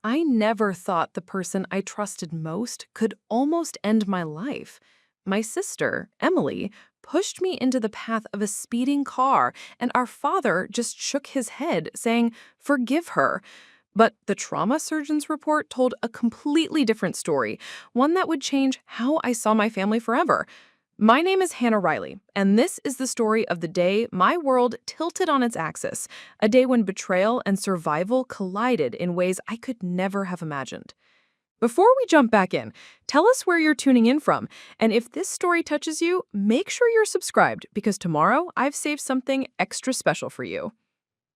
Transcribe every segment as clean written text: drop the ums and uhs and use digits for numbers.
I never thought the person I trusted most could almost end my life. My sister, Emily, pushed me into the path of a speeding car, and our father just shook his head, saying, "Forgive her." But the trauma surgeon's report told a completely different story, one that would change how I saw my family forever. My name is Hannah Riley, and this is the story of the day my world tilted on its axis, a day when betrayal and survival collided in ways I could never have imagined. Before we jump back in, tell us where you're tuning in from, and if this story touches you, make sure you're subscribed because tomorrow I've saved something extra special for you.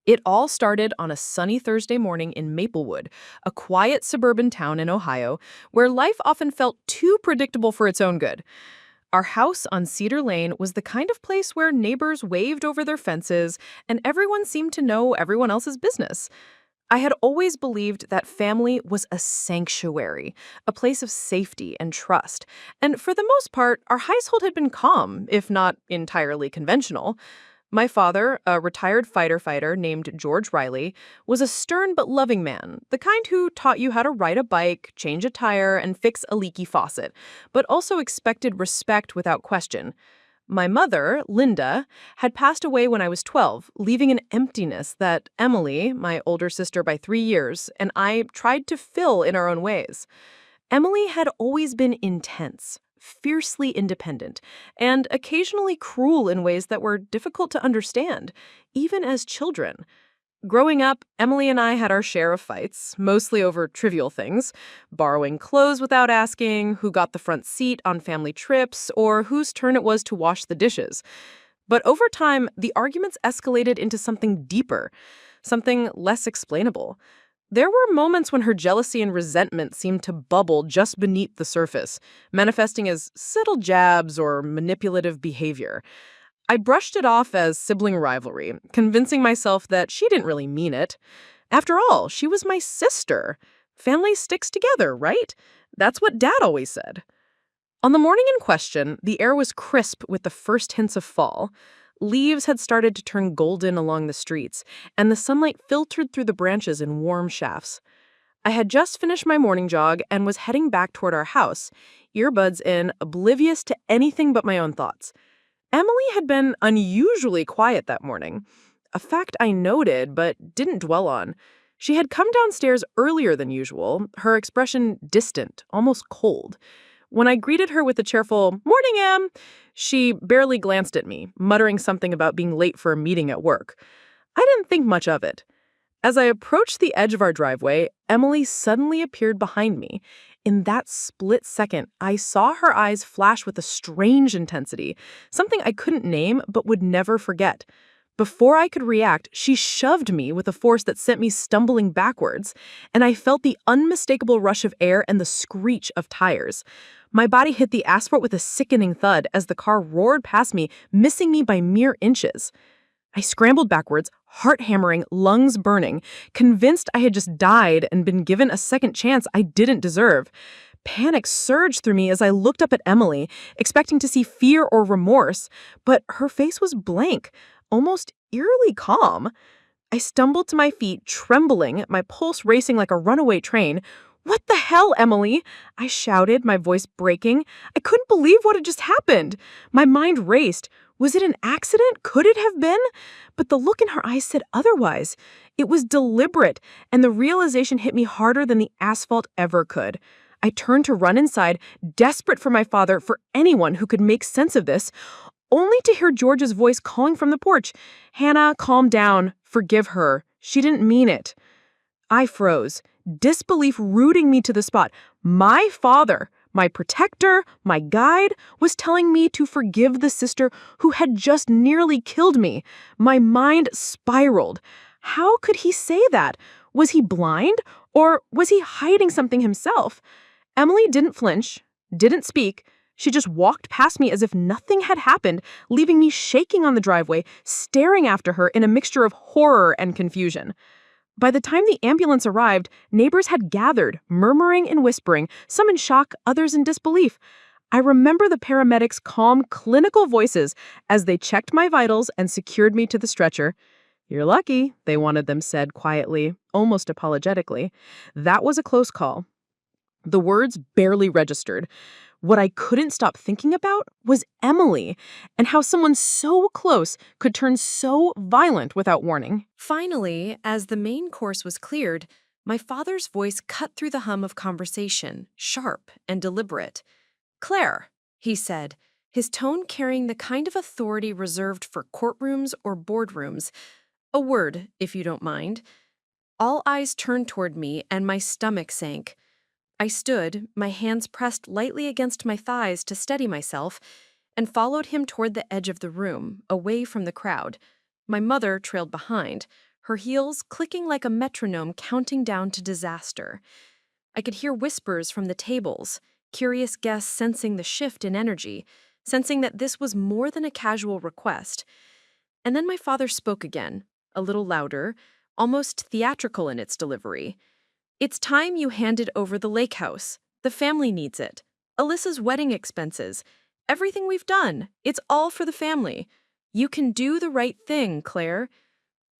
It all started on a sunny Thursday morning in Maplewood, a quiet suburban town in Ohio, where life often felt too predictable for its own good. Our house on Cedar Lane was the kind of place where neighbors waved over their fences and everyone seemed to know everyone else's business. I had always believed that family was a sanctuary, a place of safety and trust. And for the most part, our household had been calm, if not entirely conventional. My father, a retired firefighter named George Riley, was a stern but loving man, the kind who taught you how to ride a bike, change a tire, and fix a leaky faucet, but also expected respect without question. My mother, Linda, had passed away when I was 12, leaving an emptiness that Emily, my older sister by 3 years, and I tried to fill in our own ways. Emily had always been intense, fiercely independent, and occasionally cruel in ways that were difficult to understand, even as children. Growing up, Emily and I had our share of fights, mostly over trivial things, borrowing clothes without asking, who got the front seat on family trips, or whose turn it was to wash the dishes. But over time, the arguments escalated into something deeper, something less explainable. There were moments when her jealousy and resentment seemed to bubble just beneath the surface, manifesting as subtle jabs or manipulative behavior. I brushed it off as sibling rivalry, convincing myself that she didn't really mean it. After all, she was my sister. Family sticks together, right? That's what Dad always said. On the morning in question, the air was crisp with the first hints of fall. Leaves had started to turn golden along the streets, and the sunlight filtered through the branches in warm shafts. I had just finished my morning jog and was heading back toward our house, earbuds in, oblivious to anything but my own thoughts. Emily had been unusually quiet that morning, a fact I noted but didn't dwell on. She had come downstairs earlier than usual, her expression distant, almost cold. When I greeted her with a cheerful, "Morning, Em," she barely glanced at me, muttering something about being late for a meeting at work. I didn't think much of it. As I approached the edge of our driveway, Emily suddenly appeared behind me. In that split second, I saw her eyes flash with a strange intensity, something I couldn't name but would never forget. Before I could react, she shoved me with a force that sent me stumbling backwards, and I felt the unmistakable rush of air and the screech of tires. My body hit the asphalt with a sickening thud as the car roared past me, missing me by mere inches. I scrambled backwards, heart hammering, lungs burning, convinced I had just died and been given a second chance I didn't deserve. Panic surged through me as I looked up at Emily, expecting to see fear or remorse, but her face was blank, almost eerily calm. I stumbled to my feet, trembling, my pulse racing like a runaway train. "What the hell, Emily?" I shouted, my voice breaking. I couldn't believe what had just happened. My mind raced. Was it an accident? Could it have been? But the look in her eyes said otherwise. It was deliberate, and the realization hit me harder than the asphalt ever could. I turned to run inside, desperate for my father, for anyone who could make sense of this, only to hear George's voice calling from the porch. "Hannah, calm down. Forgive her. She didn't mean it." I froze, disbelief rooting me to the spot. My father, my protector, my guide, was telling me to forgive the sister who had just nearly killed me. My mind spiraled. How could he say that? Was he blind? Or was he hiding something himself? Emily didn't flinch, didn't speak. She just walked past me as if nothing had happened, leaving me shaking on the driveway, staring after her in a mixture of horror and confusion. By the time the ambulance arrived, neighbors had gathered, murmuring and whispering, some in shock, others in disbelief. I remember the paramedics' calm, clinical voices as they checked my vitals and secured me to the stretcher. "You're lucky," they one of them said quietly, almost apologetically. That was a close call. The words barely registered. What I couldn't stop thinking about was Emily and how someone so close could turn so violent without warning. Finally, as the main course was cleared, my father's voice cut through the hum of conversation, sharp and deliberate. "Claire," he said, his tone carrying the kind of authority reserved for courtrooms or boardrooms. "A word, if you don't mind." All eyes turned toward me and my stomach sank. I stood, my hands pressed lightly against my thighs to steady myself, and followed him toward the edge of the room, away from the crowd. My mother trailed behind, her heels clicking like a metronome counting down to disaster. I could hear whispers from the tables, curious guests sensing the shift in energy, sensing that this was more than a casual request. And then my father spoke again, a little louder, almost theatrical in its delivery. "It's time you handed over the lake house. The family needs it. Alyssa's wedding expenses. Everything we've done. It's all for the family. You can do the right thing, Claire."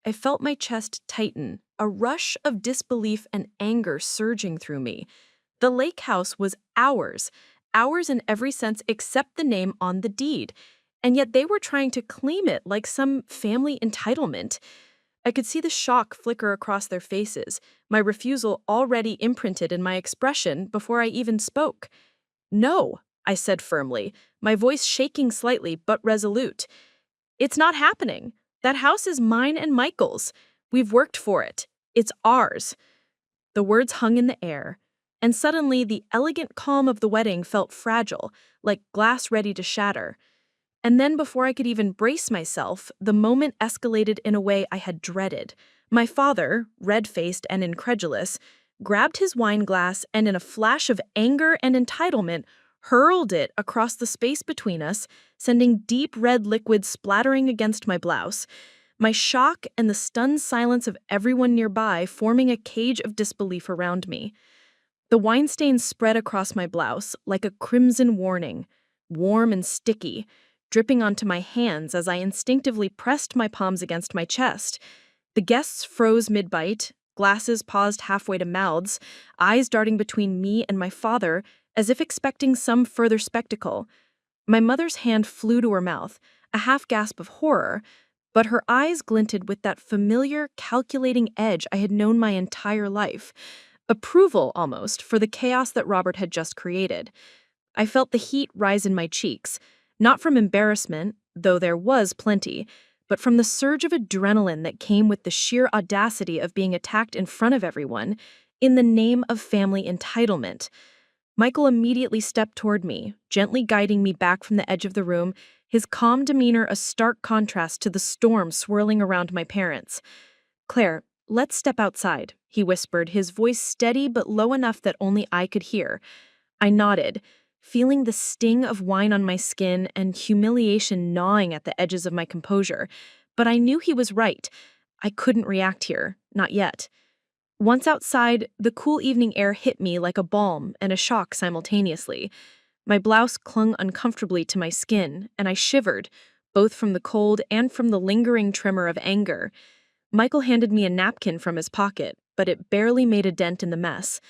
I felt my chest tighten, a rush of disbelief and anger surging through me. The lake house was ours in every sense except the name on the deed, and yet they were trying to claim it like some family entitlement. I could see the shock flicker across their faces, my refusal already imprinted in my expression before I even spoke. "No," I said firmly, my voice shaking slightly but resolute. "It's not happening. That house is mine and Michael's. We've worked for it. It's ours." The words hung in the air, and suddenly the elegant calm of the wedding felt fragile, like glass ready to shatter. And then before I could even brace myself, the moment escalated in a way I had dreaded. My father, red-faced and incredulous, grabbed his wine glass and in a flash of anger and entitlement, hurled it across the space between us, sending deep red liquid splattering against my blouse. My shock and the stunned silence of everyone nearby forming a cage of disbelief around me. The wine stains spread across my blouse like a crimson warning, warm and sticky, dripping onto my hands as I instinctively pressed my palms against my chest. The guests froze mid-bite, glasses paused halfway to mouths, eyes darting between me and my father as if expecting some further spectacle. My mother's hand flew to her mouth, a half gasp of horror, but her eyes glinted with that familiar, calculating edge I had known my entire life. Approval, almost, for the chaos that Robert had just created. I felt the heat rise in my cheeks, not from embarrassment, though there was plenty, but from the surge of adrenaline that came with the sheer audacity of being attacked in front of everyone in the name of family entitlement. Michael immediately stepped toward me, gently guiding me back from the edge of the room, his calm demeanor a stark contrast to the storm swirling around my parents. "Claire, let's step outside," he whispered, his voice steady but low enough that only I could hear. I nodded, feeling the sting of wine on my skin and humiliation gnawing at the edges of my composure. But I knew he was right. I couldn't react here, not yet. Once outside, the cool evening air hit me like a balm and a shock simultaneously. My blouse clung uncomfortably to my skin, and I shivered, both from the cold and from the lingering tremor of anger. Michael handed me a napkin from his pocket, but it barely made a dent in the mess.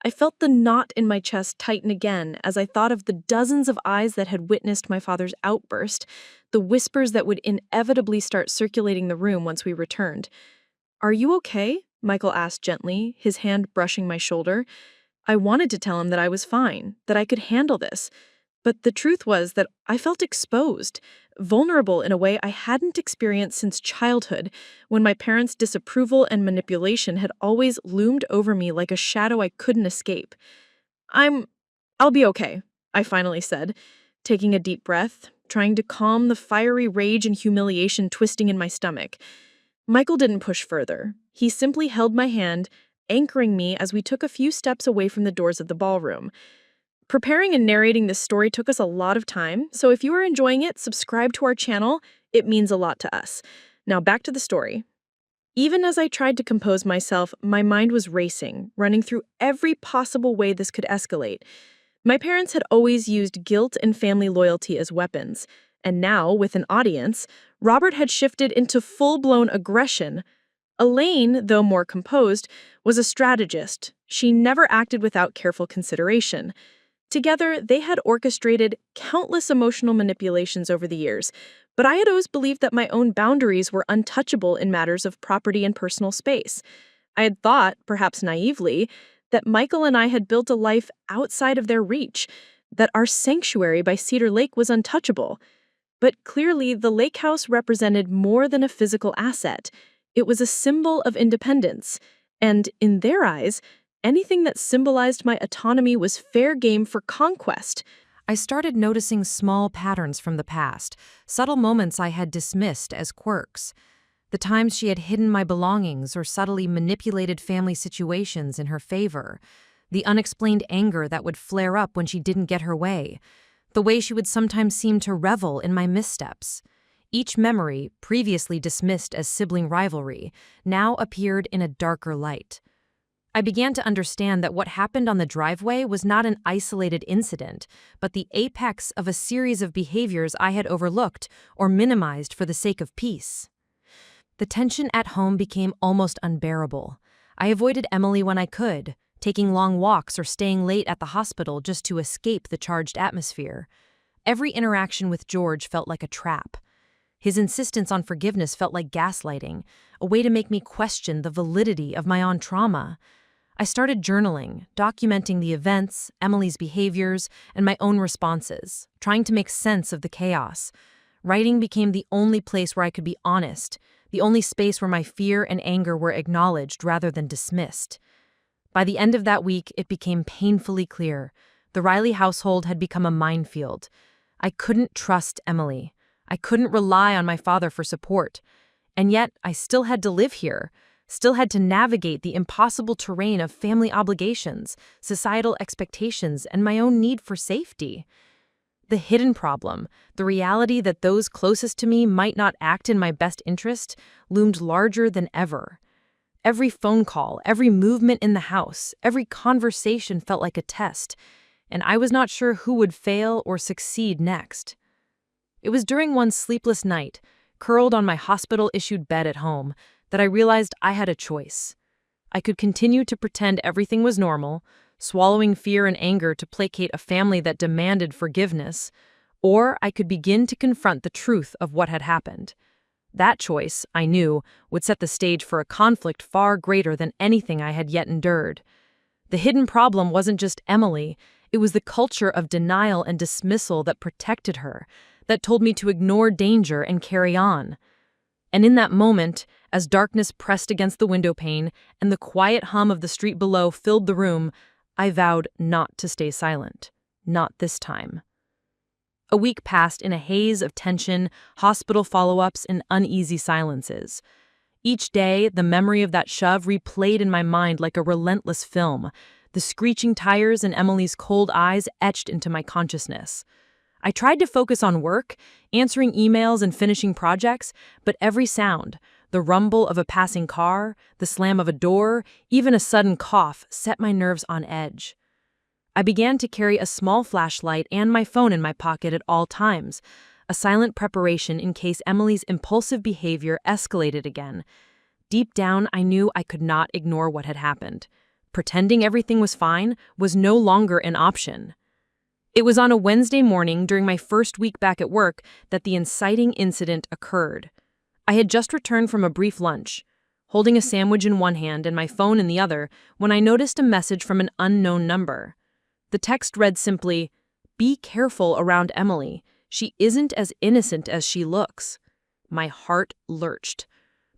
I felt the knot in my chest tighten again as I thought of the dozens of eyes that had witnessed my father's outburst, the whispers that would inevitably start circulating the room once we returned. "Are you okay?" Michael asked gently, his hand brushing my shoulder. I wanted to tell him that I was fine, that I could handle this. But the truth was that I felt exposed, vulnerable in a way I hadn't experienced since childhood, when my parents' disapproval and manipulation had always loomed over me like a shadow I couldn't escape. I'll be okay," I finally said, taking a deep breath, trying to calm the fiery rage and humiliation twisting in my stomach. Michael didn't push further. He simply held my hand, anchoring me as we took a few steps away from the doors of the ballroom. Preparing and narrating this story took us a lot of time, so if you are enjoying it, subscribe to our channel. It means a lot to us. Now back to the story. Even as I tried to compose myself, my mind was racing, running through every possible way this could escalate. My parents had always used guilt and family loyalty as weapons, and now, with an audience, Robert had shifted into full-blown aggression. Elaine, though more composed, was a strategist. She never acted without careful consideration. Together, they had orchestrated countless emotional manipulations over the years, but I had always believed that my own boundaries were untouchable in matters of property and personal space. I had thought, perhaps naively, that Michael and I had built a life outside of their reach, that our sanctuary by Cedar Lake was untouchable. But clearly, the lake house represented more than a physical asset. It was a symbol of independence, and in their eyes, anything that symbolized my autonomy was fair game for conquest. I started noticing small patterns from the past, subtle moments I had dismissed as quirks. The times she had hidden my belongings or subtly manipulated family situations in her favor. The unexplained anger that would flare up when she didn't get her way. The way she would sometimes seem to revel in my missteps. Each memory, previously dismissed as sibling rivalry, now appeared in a darker light. I began to understand that what happened on the driveway was not an isolated incident, but the apex of a series of behaviors I had overlooked or minimized for the sake of peace. The tension at home became almost unbearable. I avoided Emily when I could, taking long walks or staying late at the hospital just to escape the charged atmosphere. Every interaction with George felt like a trap. His insistence on forgiveness felt like gaslighting, a way to make me question the validity of my own trauma. I started journaling, documenting the events, Emily's behaviors, and my own responses, trying to make sense of the chaos. Writing became the only place where I could be honest, the only space where my fear and anger were acknowledged rather than dismissed. By the end of that week, it became painfully clear. The Riley household had become a minefield. I couldn't trust Emily. I couldn't rely on my father for support. And yet, I still had to live here, still had to navigate the impossible terrain of family obligations, societal expectations, and my own need for safety. The hidden problem, the reality that those closest to me might not act in my best interest, loomed larger than ever. Every phone call, every movement in the house, every conversation felt like a test, and I was not sure who would fail or succeed next. It was during one sleepless night, curled on my hospital-issued bed at home, that I realized I had a choice. I could continue to pretend everything was normal, swallowing fear and anger to placate a family that demanded forgiveness, or I could begin to confront the truth of what had happened. That choice, I knew, would set the stage for a conflict far greater than anything I had yet endured. The hidden problem wasn't just Emily, it was the culture of denial and dismissal that protected her, that told me to ignore danger and carry on. And in that moment, as darkness pressed against the window pane and the quiet hum of the street below filled the room, I vowed not to stay silent. Not this time. A week passed in a haze of tension, hospital follow-ups, and uneasy silences. Each day, the memory of that shove replayed in my mind like a relentless film, the screeching tires and Emily's cold eyes etched into my consciousness. I tried to focus on work, answering emails and finishing projects, but every sound, the rumble of a passing car, the slam of a door, even a sudden cough, set my nerves on edge. I began to carry a small flashlight and my phone in my pocket at all times, a silent preparation in case Emily's impulsive behavior escalated again. Deep down, I knew I could not ignore what had happened. Pretending everything was fine was no longer an option. It was on a Wednesday morning during my first week back at work that the inciting incident occurred. I had just returned from a brief lunch, holding a sandwich in one hand and my phone in the other, when I noticed a message from an unknown number. The text read simply, "Be careful around Emily. She isn't as innocent as she looks." My heart lurched.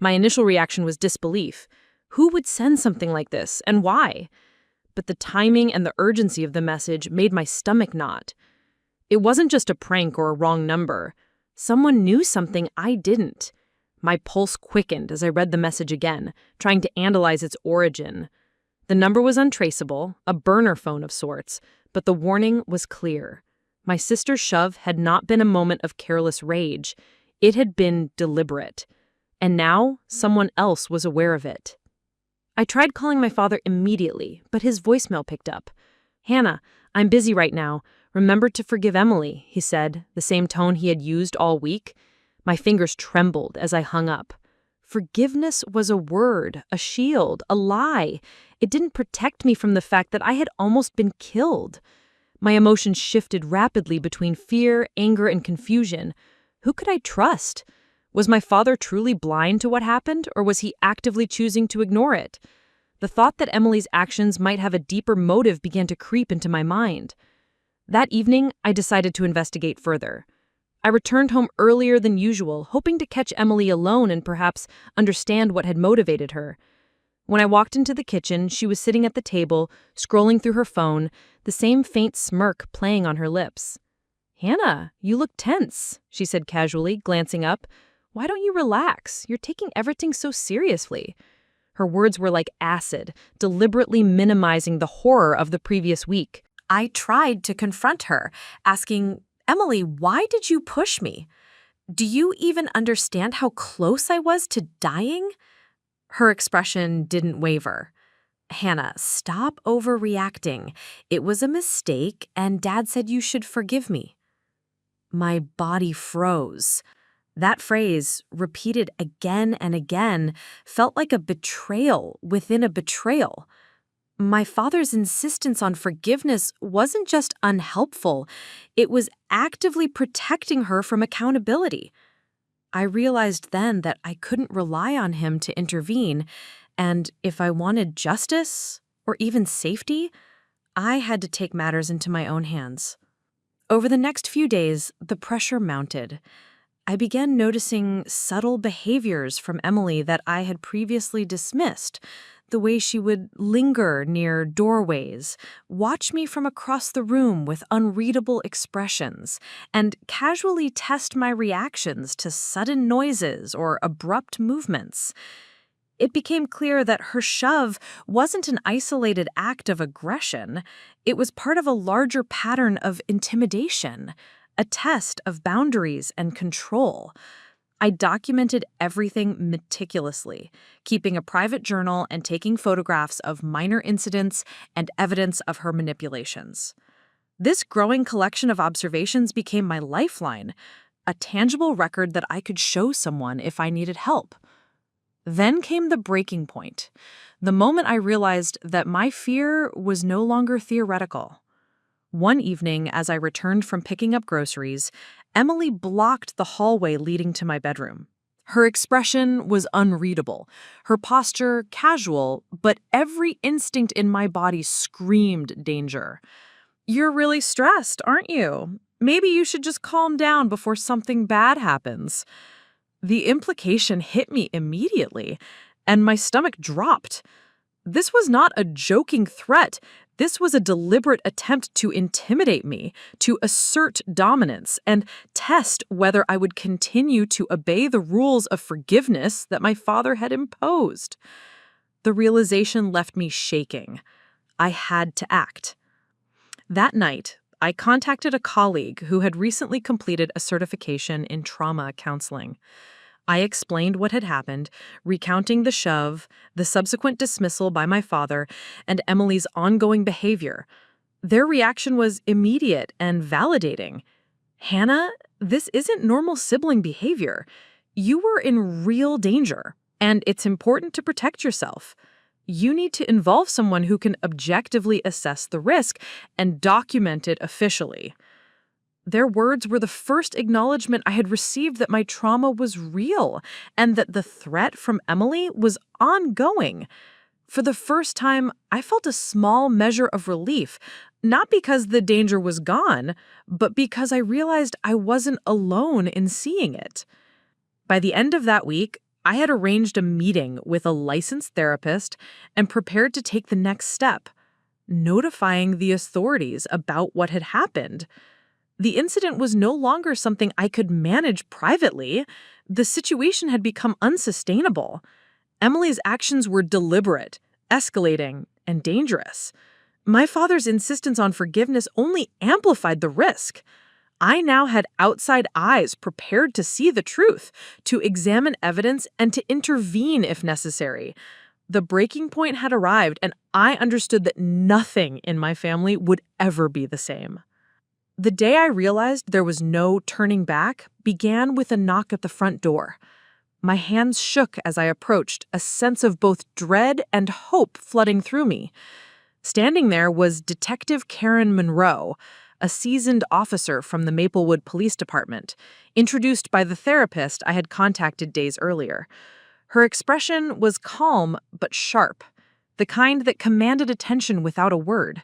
My initial reaction was disbelief. Who would send something like this, and why? But the timing and the urgency of the message made my stomach knot. It wasn't just a prank or a wrong number. Someone knew something I didn't. My pulse quickened as I read the message again, trying to analyze its origin. The number was untraceable, a burner phone of sorts, but the warning was clear. My sister's shove had not been a moment of careless rage. It had been deliberate. And now, someone else was aware of it. I tried calling my father immediately, but his voicemail picked up. "Hannah, I'm busy right now. Remember to forgive Emily," he said, the same tone he had used all week. My fingers trembled as I hung up. Forgiveness was a word, a shield, a lie. It didn't protect me from the fact that I had almost been killed. My emotions shifted rapidly between fear, anger, and confusion. Who could I trust? Was my father truly blind to what happened, or was he actively choosing to ignore it? The thought that Emily's actions might have a deeper motive began to creep into my mind. That evening, I decided to investigate further. I returned home earlier than usual, hoping to catch Emily alone and perhaps understand what had motivated her. When I walked into the kitchen, she was sitting at the table, scrolling through her phone, the same faint smirk playing on her lips. "Hannah, you look tense," she said casually, glancing up. "Why don't you relax? You're taking everything so seriously." Her words were like acid, deliberately minimizing the horror of the previous week. I tried to confront her, asking, "Emily, why did you push me? Do you even understand how close I was to dying?" Her expression didn't waver. "Hannah, stop overreacting. It was a mistake, and Dad said you should forgive me." My body froze. That phrase, repeated again and again, felt like a betrayal within a betrayal. My father's insistence on forgiveness wasn't just unhelpful, it was actively protecting her from accountability. I realized then that I couldn't rely on him to intervene, and if I wanted justice, or even safety, I had to take matters into my own hands. Over the next few days, the pressure mounted. I began noticing subtle behaviors from Emily that I had previously dismissed. The way she would linger near doorways, watch me from across the room with unreadable expressions, and casually test my reactions to sudden noises or abrupt movements. It became clear that her shove wasn't an isolated act of aggression. It was part of a larger pattern of intimidation, a test of boundaries and control. I documented everything meticulously, keeping a private journal and taking photographs of minor incidents and evidence of her manipulations. This growing collection of observations became my lifeline, a tangible record that I could show someone if I needed help. Then came the breaking point, the moment I realized that my fear was no longer theoretical. One evening, as I returned from picking up groceries, Emily blocked the hallway leading to my bedroom. Her expression was unreadable, her posture casual, but every instinct in my body screamed danger. "You're really stressed, aren't you? Maybe you should just calm down before something bad happens." The implication hit me immediately, and my stomach dropped. This was not a joking threat. This was a deliberate attempt to intimidate me, to assert dominance, and test whether I would continue to obey the rules of forgiveness that my father had imposed. The realization left me shaking. I had to act. That night, I contacted a colleague who had recently completed a certification in trauma counseling. I explained what had happened, recounting the shove, the subsequent dismissal by my father, and Emily's ongoing behavior. Their reaction was immediate and validating. "Hannah, this isn't normal sibling behavior. You were in real danger, and it's important to protect yourself. You need to involve someone who can objectively assess the risk and document it officially." Their words were the first acknowledgement I had received that my trauma was real and that the threat from Emily was ongoing. For the first time, I felt a small measure of relief, not because the danger was gone, but because I realized I wasn't alone in seeing it. By the end of that week, I had arranged a meeting with a licensed therapist and prepared to take the next step, notifying the authorities about what had happened. The incident was no longer something I could manage privately. The situation had become unsustainable. Emily's actions were deliberate, escalating, and dangerous. My father's insistence on forgiveness only amplified the risk. I now had outside eyes prepared to see the truth, to examine evidence, and to intervene if necessary. The breaking point had arrived, and I understood that nothing in my family would ever be the same. The day I realized there was no turning back, began with a knock at the front door. My hands shook as I approached, a sense of both dread and hope flooding through me. Standing there was Detective Karen Monroe, a seasoned officer from the Maplewood Police Department, introduced by the therapist I had contacted days earlier. Her expression was calm but sharp, the kind that commanded attention without a word.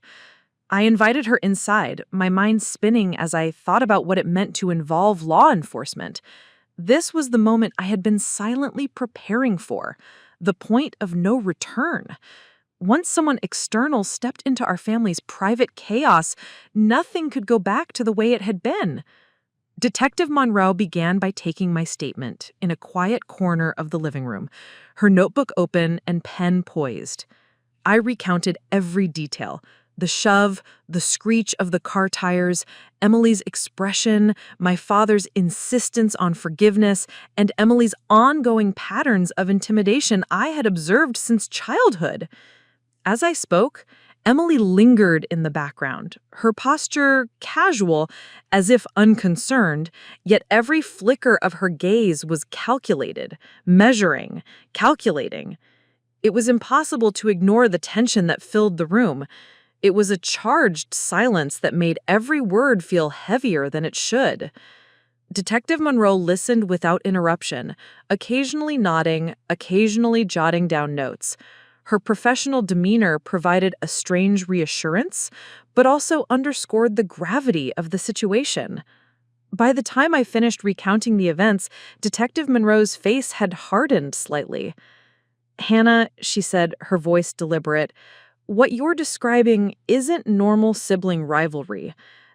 I invited her inside, my mind spinning as I thought about what it meant to involve law enforcement. This was the moment I had been silently preparing for, the point of no return. Once someone external stepped into our family's private chaos, nothing could go back to the way it had been. Detective Monroe began by taking my statement in a quiet corner of the living room, her notebook open and pen poised. I recounted every detail: the shove, the screech of the car tires, Emily's expression, my father's insistence on forgiveness, and Emily's ongoing patterns of intimidation I had observed since childhood. As I spoke, Emily lingered in the background, her posture casual, as if unconcerned, yet every flicker of her gaze was calculated, measuring, calculating. It was impossible to ignore the tension that filled the room. It was a charged silence that made every word feel heavier than it should. Detective Monroe listened without interruption, occasionally nodding, occasionally jotting down notes. Her professional demeanor provided a strange reassurance, but also underscored the gravity of the situation. By the time I finished recounting the events, Detective Monroe's face had hardened slightly. "Hannah," she said, her voice deliberate, "what you're describing isn't normal sibling rivalry.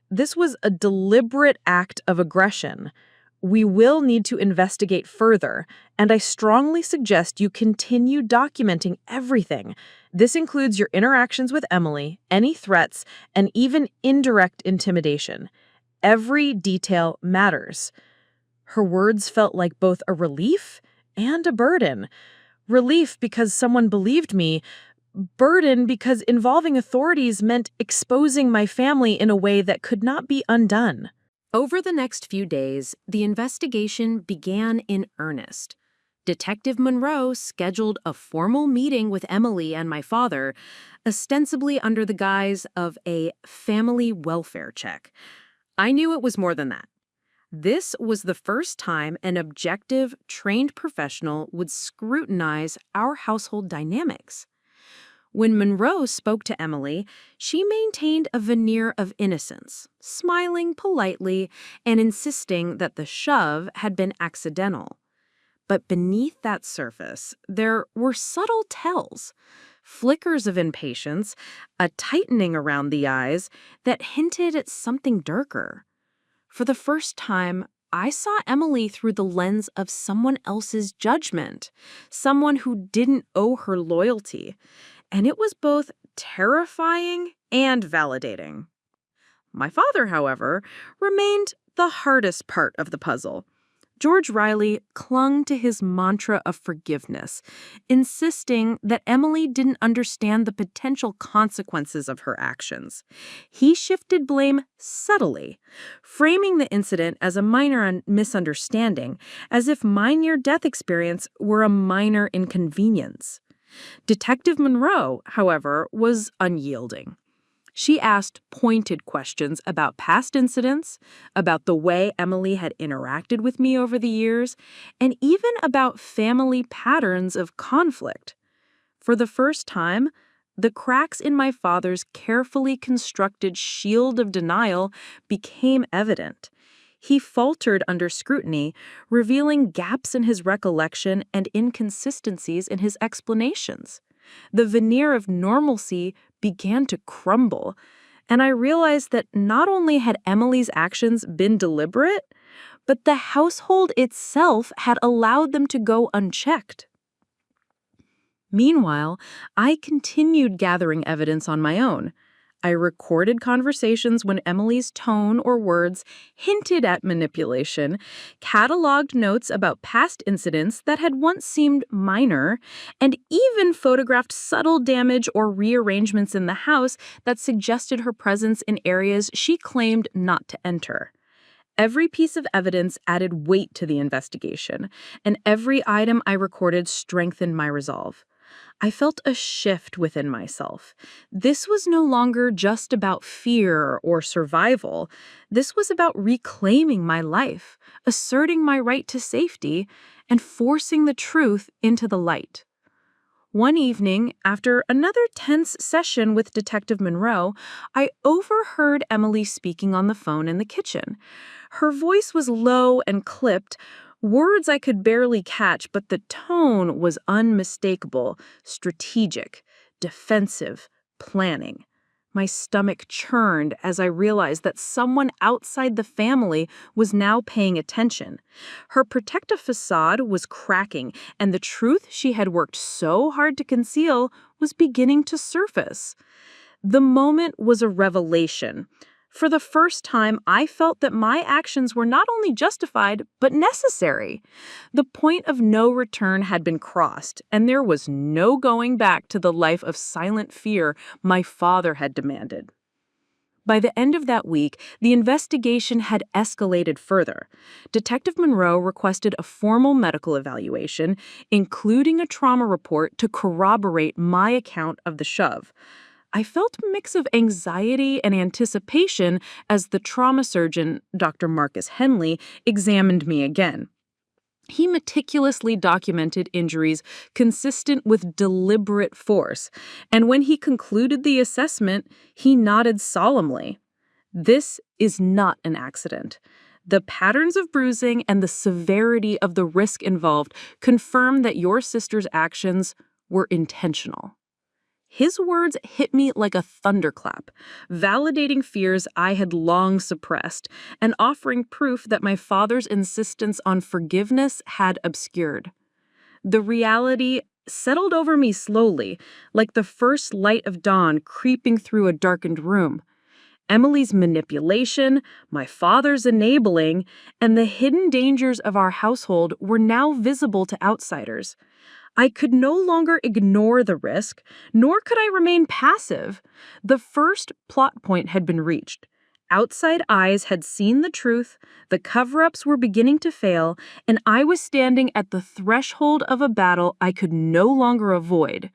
This was a deliberate act of aggression. We will need to investigate further, and I strongly suggest you continue documenting everything. This includes your interactions with Emily, any threats, and even indirect intimidation. Every detail matters." Her words felt like both a relief and a burden. Relief because someone believed me, burden because involving authorities meant exposing my family in a way that could not be undone. Over the next few days, the investigation began in earnest. Detective Monroe scheduled a formal meeting with Emily and my father, ostensibly under the guise of a family welfare check. I knew it was more than that. This was the first time an objective, trained professional would scrutinize our household dynamics. When Monroe spoke to Emily, she maintained a veneer of innocence, smiling politely and insisting that the shove had been accidental. But beneath that surface, there were subtle tells, flickers of impatience, a tightening around the eyes that hinted at something darker. For the first time, I saw Emily through the lens of someone else's judgment, someone who didn't owe her loyalty. And it was both terrifying and validating. My father, however, remained the hardest part of the puzzle. George Riley clung to his mantra of forgiveness, insisting that Emily didn't understand the potential consequences of her actions. He shifted blame subtly, framing the incident as a minor misunderstanding, as if my near-death experience were a minor inconvenience. Detective Monroe, however, was unyielding. She asked pointed questions about past incidents, about the way Emily had interacted with me over the years, and even about family patterns of conflict. For the first time, the cracks in my father's carefully constructed shield of denial became evident. He faltered under scrutiny, revealing gaps in his recollection and inconsistencies in his explanations. The veneer of normalcy began to crumble, and I realized that not only had Emily's actions been deliberate, but the household itself had allowed them to go unchecked. Meanwhile, I continued gathering evidence on my own. I recorded conversations when Emily's tone or words hinted at manipulation, cataloged notes about past incidents that had once seemed minor, and even photographed subtle damage or rearrangements in the house that suggested her presence in areas she claimed not to enter. Every piece of evidence added weight to the investigation, and every item I recorded strengthened my resolve. I felt a shift within myself. This was no longer just about fear or survival. This was about reclaiming my life, asserting my right to safety, and forcing the truth into the light. One evening, after another tense session with Detective Monroe, I overheard Emily speaking on the phone in the kitchen. Her voice was low and clipped, words I could barely catch, but the tone was unmistakable, strategic, defensive, planning. My stomach churned as I realized that someone outside the family was now paying attention. Her protective facade was cracking, and the truth she had worked so hard to conceal was beginning to surface. The moment was a revelation. For the first time, I felt that my actions were not only justified, but necessary. The point of no return had been crossed, and there was no going back to the life of silent fear my father had demanded. By the end of that week, the investigation had escalated further. Detective Monroe requested a formal medical evaluation, including a trauma report to corroborate my account of the shove. I felt a mix of anxiety and anticipation as the trauma surgeon, Dr. Marcus Henley, examined me again. He meticulously documented injuries consistent with deliberate force, and when he concluded the assessment, he nodded solemnly. This is not an accident. The patterns of bruising and the severity of the risk involved confirm that your sister's actions were intentional. His words hit me like a thunderclap, validating fears I had long suppressed and offering proof that my father's insistence on forgiveness had obscured. The reality settled over me slowly, like the first light of dawn creeping through a darkened room. Emily's manipulation, my father's enabling, and the hidden dangers of our household were now visible to outsiders. I could no longer ignore the risk, nor could I remain passive. The first plot point had been reached. Outside eyes had seen the truth, the cover-ups were beginning to fail, and I was standing at the threshold of a battle I could no longer avoid.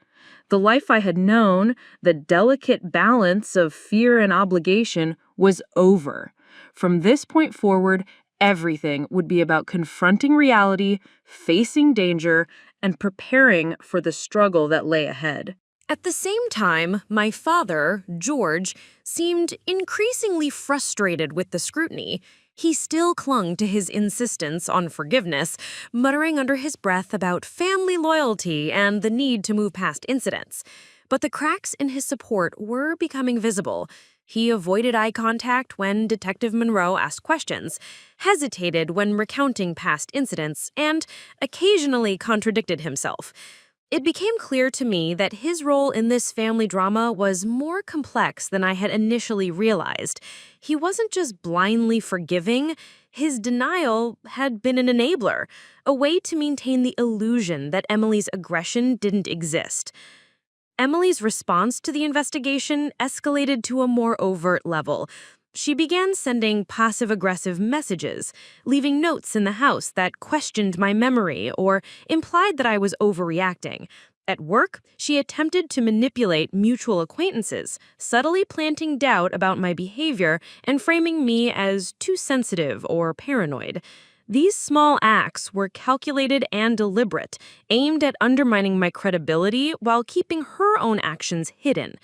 The life I had known, the delicate balance of fear and obligation, was over. From this point forward, everything would be about confronting reality, facing danger, and preparing for the struggle that lay ahead. At the same time, my father, George, seemed increasingly frustrated with the scrutiny. He still clung to his insistence on forgiveness, muttering under his breath about family loyalty and the need to move past incidents. But the cracks in his support were becoming visible. He avoided eye contact when Detective Monroe asked questions, hesitated when recounting past incidents, and occasionally contradicted himself. It became clear to me that his role in this family drama was more complex than I had initially realized. He wasn't just blindly forgiving, his denial had been an enabler, a way to maintain the illusion that Emily's aggression didn't exist. Emily's response to the investigation escalated to a more overt level. She began sending passive-aggressive messages, leaving notes in the house that questioned my memory or implied that I was overreacting. At work, she attempted to manipulate mutual acquaintances, subtly planting doubt about my behavior and framing me as too sensitive or paranoid. These small acts were calculated and deliberate, aimed at undermining my credibility while keeping her own actions hidden.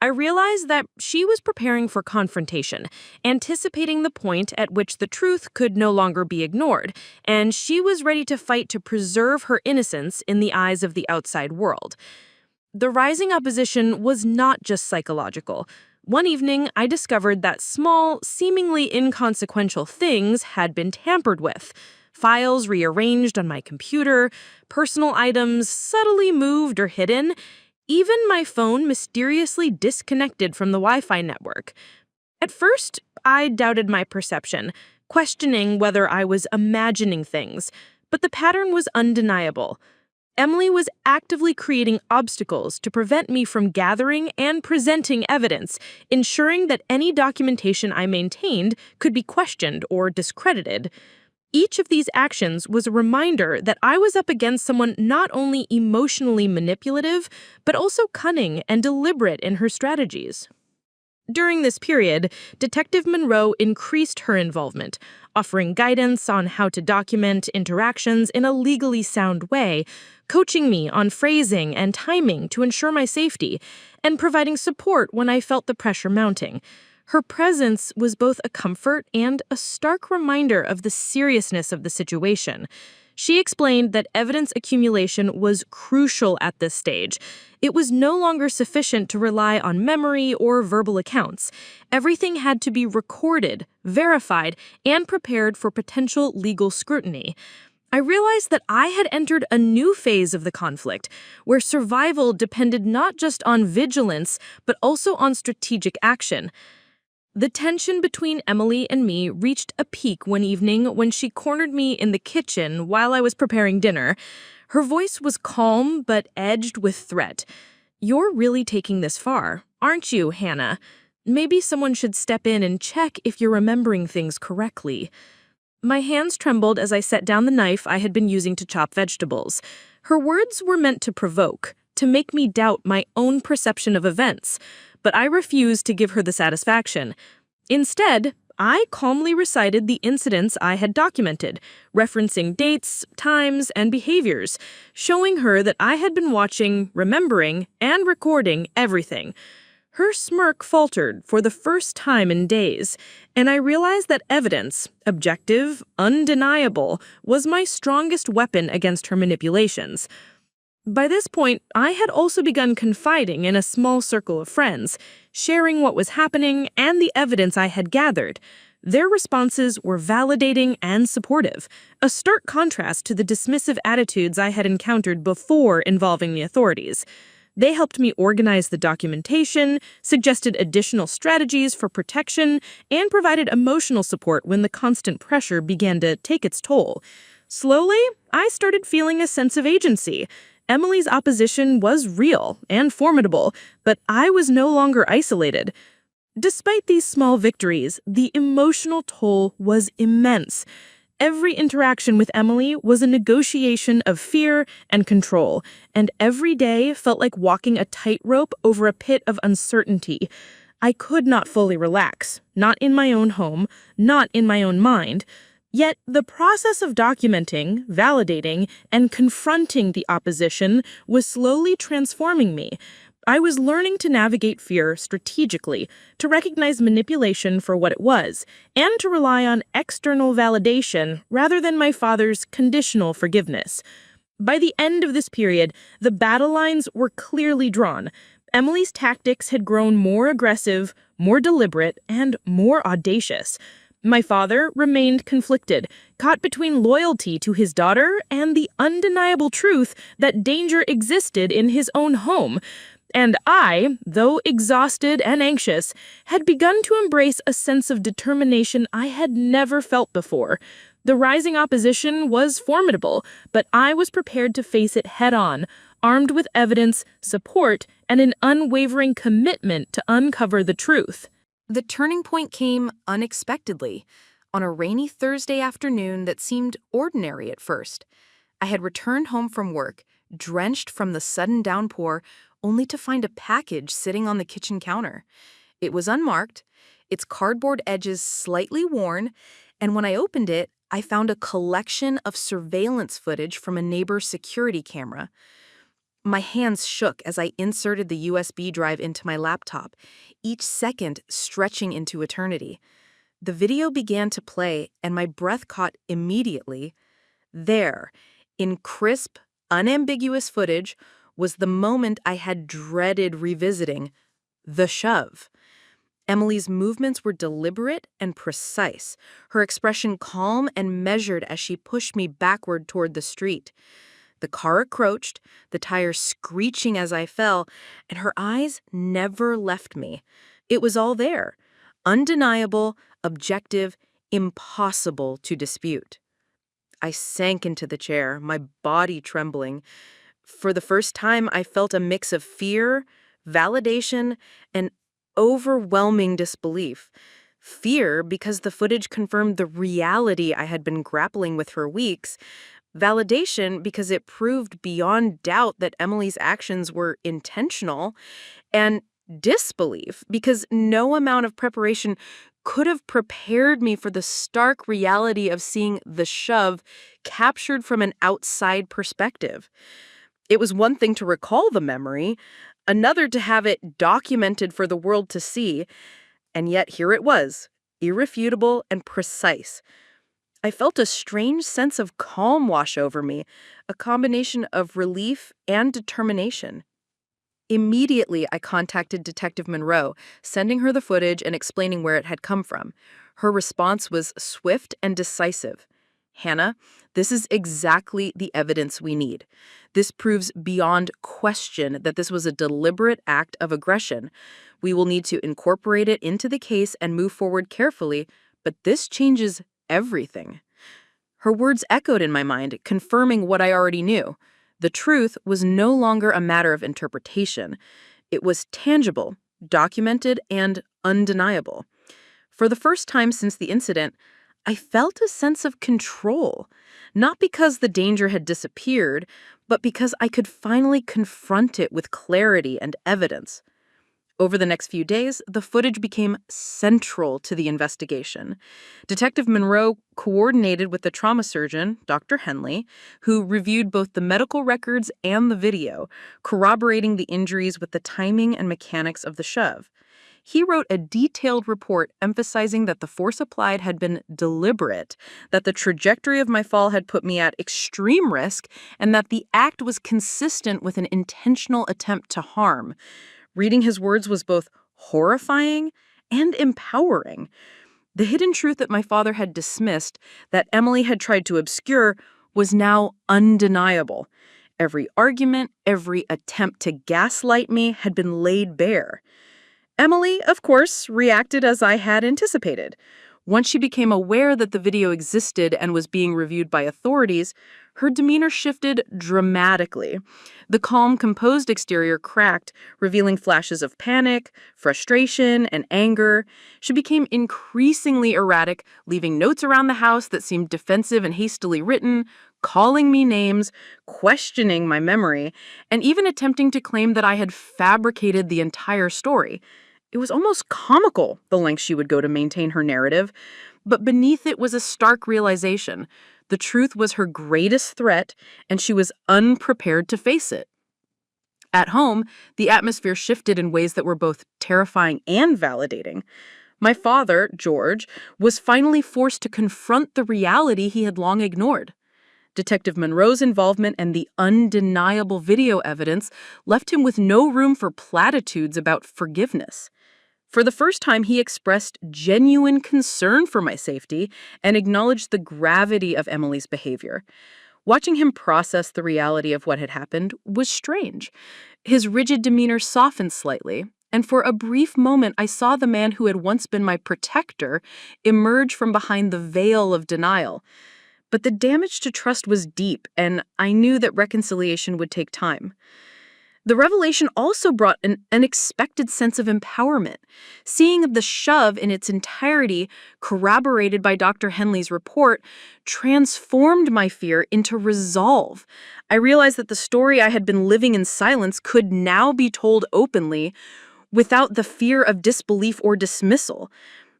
I realized that she was preparing for confrontation, anticipating the point at which the truth could no longer be ignored, and she was ready to fight to preserve her innocence in the eyes of the outside world. The rising opposition was not just psychological. One evening, I discovered that small, seemingly inconsequential things had been tampered with. Files rearranged on my computer, personal items subtly moved or hidden, even my phone mysteriously disconnected from the Wi-Fi network. At first, I doubted my perception, questioning whether I was imagining things, but the pattern was undeniable. Emily was actively creating obstacles to prevent me from gathering and presenting evidence, ensuring that any documentation I maintained could be questioned or discredited. Each of these actions was a reminder that I was up against someone not only emotionally manipulative, but also cunning and deliberate in her strategies. During this period, Detective Monroe increased her involvement, offering guidance on how to document interactions in a legally sound way, coaching me on phrasing and timing to ensure my safety, and providing support when I felt the pressure mounting. Her presence was both a comfort and a stark reminder of the seriousness of the situation. She explained that evidence accumulation was crucial at this stage. It was no longer sufficient to rely on memory or verbal accounts. Everything had to be recorded, verified, and prepared for potential legal scrutiny. I realized that I had entered a new phase of the conflict, where survival depended not just on vigilance, but also on strategic action. The tension between Emily and me reached a peak one evening when she cornered me in the kitchen while I was preparing dinner. Her voice was calm but edged with threat. "You're really taking this far, aren't you, Hannah? Maybe someone should step in and check if you're remembering things correctly." My hands trembled as I set down the knife I had been using to chop vegetables. Her words were meant to provoke, to make me doubt my own perception of events, but I refused to give her the satisfaction. Instead, I calmly recited the incidents I had documented, referencing dates, times, and behaviors, showing her that I had been watching, remembering, and recording everything. Her smirk faltered for the first time in days, and I realized that evidence, objective, undeniable, was my strongest weapon against her manipulations. By this point, I had also begun confiding in a small circle of friends, sharing what was happening and the evidence I had gathered. Their responses were validating and supportive, a stark contrast to the dismissive attitudes I had encountered before involving the authorities. They helped me organize the documentation, suggested additional strategies for protection, and provided emotional support when the constant pressure began to take its toll. Slowly, I started feeling a sense of agency. Emily's opposition was real and formidable, but I was no longer isolated. Despite these small victories, the emotional toll was immense. Every interaction with Emily was a negotiation of fear and control, and every day felt like walking a tightrope over a pit of uncertainty. I could not fully relax, not in my own home, not in my own mind. Yet the process of documenting, validating, and confronting the opposition was slowly transforming me. I was learning to navigate fear strategically, to recognize manipulation for what it was, and to rely on external validation rather than my father's conditional forgiveness. By the end of this period, the battle lines were clearly drawn. Emily's tactics had grown more aggressive, more deliberate, and more audacious. My father remained conflicted, caught between loyalty to his daughter and the undeniable truth that danger existed in his own home. And I, though exhausted and anxious, had begun to embrace a sense of determination I had never felt before. The rising opposition was formidable, but I was prepared to face it head-on, armed with evidence, support, and an unwavering commitment to uncover the truth. The turning point came unexpectedly, on a rainy Thursday afternoon that seemed ordinary at first. I had returned home from work, drenched from the sudden downpour, only to find a package sitting on the kitchen counter. It was unmarked, its cardboard edges slightly worn, and when I opened it, I found a collection of surveillance footage from a neighbor's security camera. My hands shook as I inserted the USB drive into my laptop, each second stretching into eternity. The video began to play, and my breath caught immediately. There, in crisp, unambiguous footage, was the moment I had dreaded revisiting: the shove. Emily's movements were deliberate and precise, her expression calm and measured as she pushed me backward toward the street. The car approached, the tires screeching as I fell, and her eyes never left me. It was all there, undeniable, objective, impossible to dispute. I sank into the chair, my body trembling. For the first time, I felt a mix of fear, validation, and overwhelming disbelief. Fear because the footage confirmed the reality I had been grappling with for weeks. Validation because it proved beyond doubt that Emily's actions were intentional. And disbelief because no amount of preparation could have prepared me for the stark reality of seeing the shove captured from an outside perspective. It was one thing to recall the memory, another to have it documented for the world to see, and yet here it was, irrefutable and precise. I felt a strange sense of calm wash over me, a combination of relief and determination. Immediately, I contacted Detective Monroe, sending her the footage and explaining where it had come from. Her response was swift and decisive. "Hannah, this is exactly the evidence we need. This proves beyond question that this was a deliberate act of aggression. We will need to incorporate it into the case and move forward carefully, but this changes everything." Her words echoed in my mind, confirming what I already knew. The truth was no longer a matter of interpretation. It was tangible, documented, and undeniable. For the first time since the incident, I felt a sense of control, not because the danger had disappeared, but because I could finally confront it with clarity and evidence. Over the next few days, the footage became central to the investigation. Detective Monroe coordinated with the trauma surgeon, Dr. Henley, who reviewed both the medical records and the video, corroborating the injuries with the timing and mechanics of the shove. He wrote a detailed report emphasizing that the force applied had been deliberate, that the trajectory of my fall had put me at extreme risk, and that the act was consistent with an intentional attempt to harm. Reading his words was both horrifying and empowering. The hidden truth that my father had dismissed, that Emily had tried to obscure, was now undeniable. Every argument, every attempt to gaslight me had been laid bare. Emily, of course, reacted as I had anticipated. Once she became aware that the video existed and was being reviewed by authorities, her demeanor shifted dramatically. The calm, composed exterior cracked, revealing flashes of panic, frustration, and anger. She became increasingly erratic, leaving notes around the house that seemed defensive and hastily written, calling me names, questioning my memory, and even attempting to claim that I had fabricated the entire story. It was almost comical, the lengths she would go to maintain her narrative, but beneath it was a stark realization. The truth was her greatest threat, and she was unprepared to face it. At home, the atmosphere shifted in ways that were both terrifying and validating. My father, George, was finally forced to confront the reality he had long ignored. Detective Monroe's involvement and the undeniable video evidence left him with no room for platitudes about forgiveness. For the first time, he expressed genuine concern for my safety and acknowledged the gravity of Emily's behavior. Watching him process the reality of what had happened was strange. His rigid demeanor softened slightly, and for a brief moment I saw the man who had once been my protector emerge from behind the veil of denial. But the damage to trust was deep, and I knew that reconciliation would take time. The revelation also brought an unexpected sense of empowerment. Seeing the shove in its entirety, corroborated by Dr. Henley's report, transformed my fear into resolve. I realized that the story I had been living in silence could now be told openly, without the fear of disbelief or dismissal.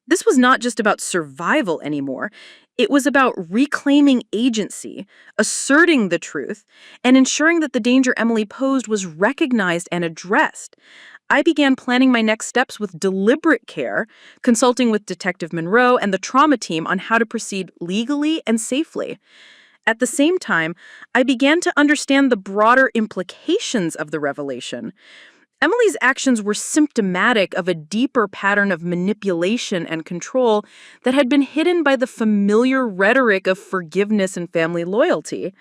This was not just about survival anymore. It was about reclaiming agency, asserting the truth, and ensuring that the danger Emily posed was recognized and addressed. I began planning my next steps with deliberate care, consulting with Detective Monroe and the trauma team on how to proceed legally and safely. At the same time, I began to understand the broader implications of the revelation. Emily's actions were symptomatic of a deeper pattern of manipulation and control that had been hidden by the familiar rhetoric of forgiveness and family loyalty.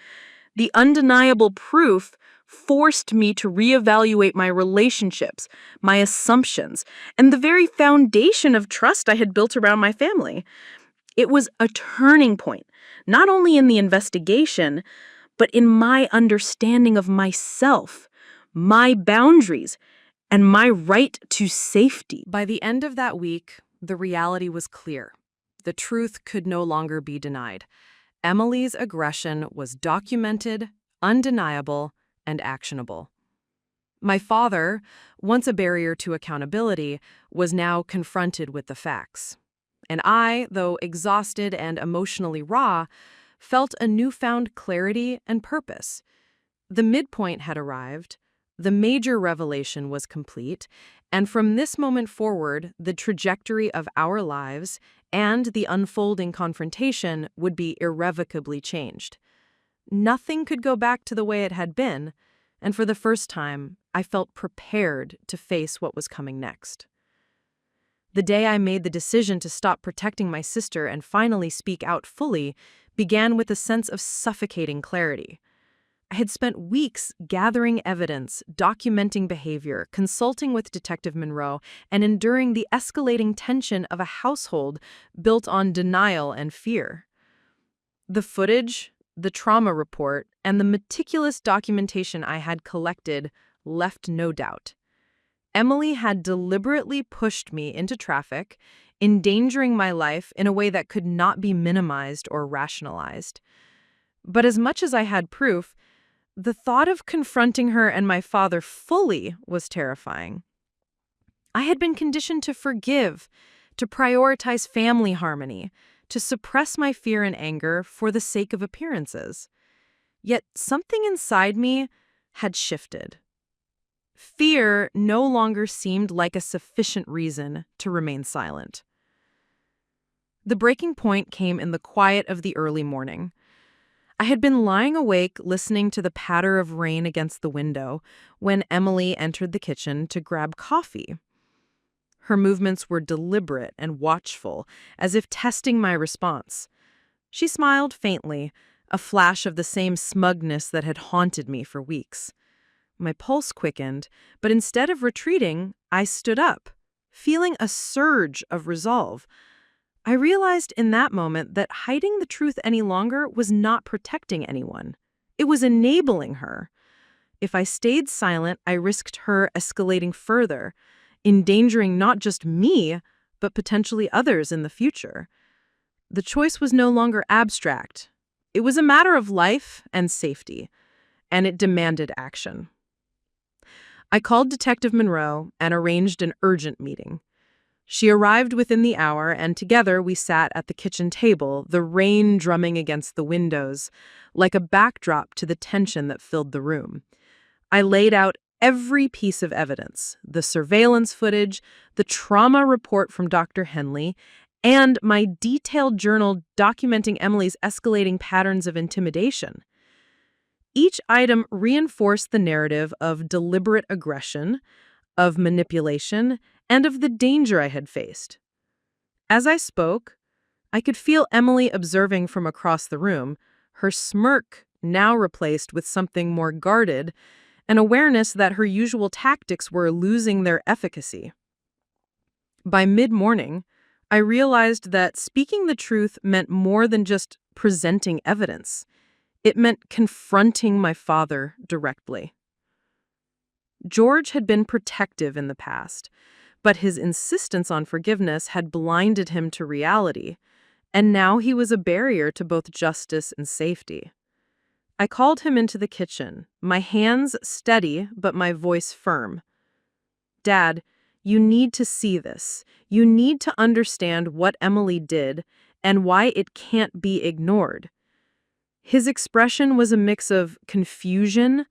The undeniable proof forced me to reevaluate my relationships, my assumptions, and the very foundation of trust I had built around my family. It was a turning point, not only in the investigation, but in my understanding of myself, my boundaries, and my right to safety. By the end of that week, the reality was clear. The truth could no longer be denied. Emily's aggression was documented, undeniable, and actionable. My father, once a barrier to accountability, was now confronted with the facts. And I, though exhausted and emotionally raw, felt a newfound clarity and purpose. The midpoint had arrived, the major revelation was complete, and from this moment forward, the trajectory of our lives and the unfolding confrontation would be irrevocably changed. Nothing could go back to the way it had been, and for the first time, I felt prepared to face what was coming next. The day I made the decision to stop protecting my sister and finally speak out fully began with a sense of suffocating clarity. I had spent weeks gathering evidence, documenting behavior, consulting with Detective Monroe, and enduring the escalating tension of a household built on denial and fear. The footage, the trauma report, and the meticulous documentation I had collected left no doubt. Emily had deliberately pushed me into traffic, endangering my life in a way that could not be minimized or rationalized. But as much as I had proof, the thought of confronting her and my father fully was terrifying. I had been conditioned to forgive, to prioritize family harmony, to suppress my fear and anger for the sake of appearances. Yet something inside me had shifted. Fear no longer seemed like a sufficient reason to remain silent. The breaking point came in the quiet of the early morning. I had been lying awake listening to the patter of rain against the window when Emily entered the kitchen to grab coffee. Her movements were deliberate and watchful, as if testing my response. She smiled faintly, a flash of the same smugness that had haunted me for weeks. My pulse quickened, but instead of retreating, I stood up, feeling a surge of resolve. I realized in that moment that hiding the truth any longer was not protecting anyone. It was enabling her. If I stayed silent, I risked her escalating further, endangering not just me, but potentially others in the future. The choice was no longer abstract. It was a matter of life and safety, and it demanded action. I called Detective Monroe and arranged an urgent meeting. She arrived within the hour, and together we sat at the kitchen table, the rain drumming against the windows, like a backdrop to the tension that filled the room. I laid out every piece of evidence, the surveillance footage, the trauma report from Dr. Henley, and my detailed journal documenting Emily's escalating patterns of intimidation. Each item reinforced the narrative of deliberate aggression, of manipulation, and of the danger I had faced. As I spoke, I could feel Emily observing from across the room, her smirk now replaced with something more guarded, an awareness that her usual tactics were losing their efficacy. By mid-morning, I realized that speaking the truth meant more than just presenting evidence. It meant confronting my father directly. George had been protective in the past, but his insistence on forgiveness had blinded him to reality, and now he was a barrier to both justice and safety. I called him into the kitchen, my hands steady but my voice firm. "Dad, you need to see this. You need to understand what Emily did and why it can't be ignored." His expression was a mix of confusion,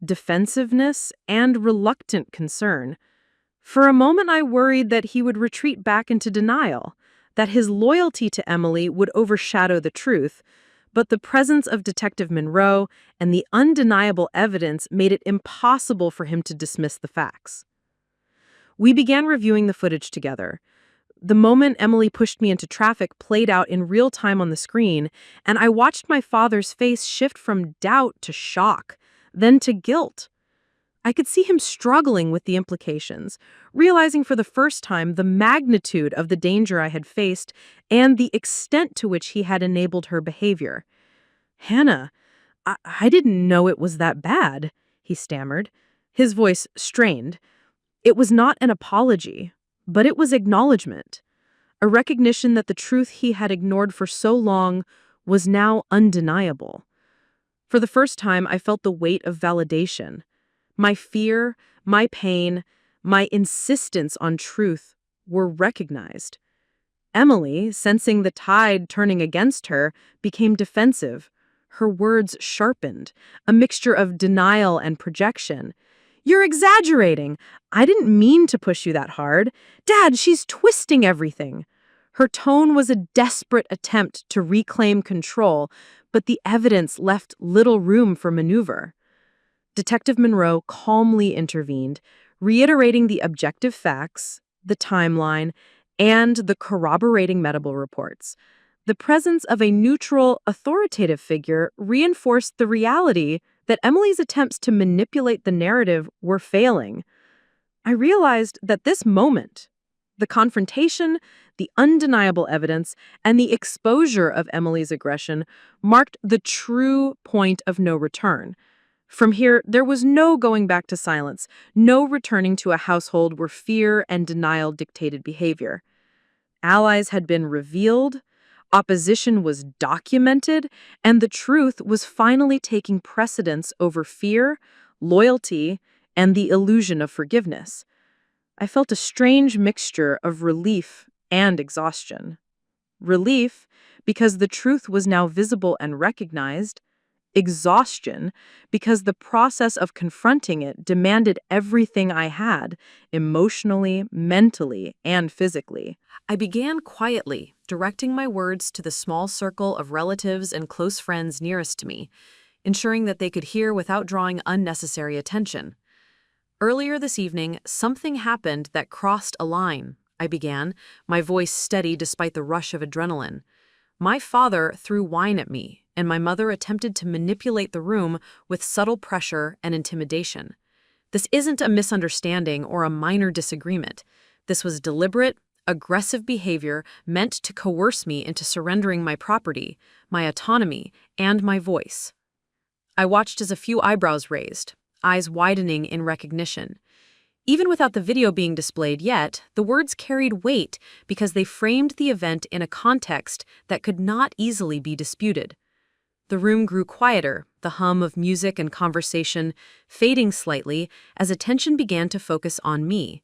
defensiveness, and reluctant concern. For a moment, I worried that he would retreat back into denial, that his loyalty to Emily would overshadow the truth, but the presence of Detective Monroe and the undeniable evidence made it impossible for him to dismiss the facts. We began reviewing the footage together. The moment Emily pushed me into traffic played out in real time on the screen, and I watched my father's face shift from doubt to shock, then to guilt. I could see him struggling with the implications, realizing for the first time the magnitude of the danger I had faced and the extent to which he had enabled her behavior. "Hannah, I didn't know it was that bad," he stammered, his voice strained. It was not an apology, but it was acknowledgement, a recognition that the truth he had ignored for so long was now undeniable. For the first time, I felt the weight of validation. My fear, my pain, my insistence on truth were recognized. Emily, sensing the tide turning against her, became defensive. Her words sharpened, a mixture of denial and projection. "You're exaggerating. I didn't mean to push you that hard. Dad, she's twisting everything." Her tone was a desperate attempt to reclaim control, but the evidence left little room for maneuver. Detective Monroe calmly intervened, reiterating the objective facts, the timeline, and the corroborating medical reports. The presence of a neutral, authoritative figure reinforced the reality that Emily's attempts to manipulate the narrative were failing. I realized that this moment, the confrontation, the undeniable evidence, and the exposure of Emily's aggression marked the true point of no return. From here, there was no going back to silence, no returning to a household where fear and denial dictated behavior. Allies had been revealed, opposition was documented, and the truth was finally taking precedence over fear, loyalty, and the illusion of forgiveness. I felt a strange mixture of relief and exhaustion. Relief, because the truth was now visible and recognized. Exhaustion, because the process of confronting it demanded everything I had, emotionally, mentally, and physically. I began quietly, directing my words to the small circle of relatives and close friends nearest to me, ensuring that they could hear without drawing unnecessary attention. "Earlier this evening, something happened that crossed a line," I began, my voice steady despite the rush of adrenaline. "My father threw wine at me, and my mother attempted to manipulate the room with subtle pressure and intimidation. This isn't a misunderstanding or a minor disagreement. This was deliberate, aggressive behavior meant to coerce me into surrendering my property, my autonomy, and my voice." I watched as a few eyebrows raised, eyes widening in recognition. Even without the video being displayed yet, the words carried weight because they framed the event in a context that could not easily be disputed. The room grew quieter, the hum of music and conversation fading slightly as attention began to focus on me.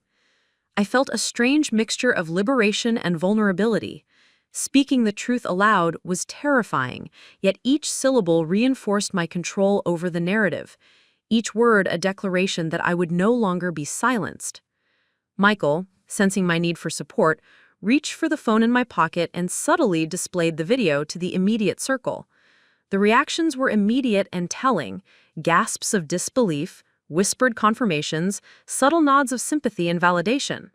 I felt a strange mixture of liberation and vulnerability. Speaking the truth aloud was terrifying, yet each syllable reinforced my control over the narrative, each word a declaration that I would no longer be silenced. Michael, sensing my need for support, reached for the phone in my pocket and subtly displayed the video to the immediate circle. The reactions were immediate and telling: gasps of disbelief, whispered confirmations, subtle nods of sympathy and validation.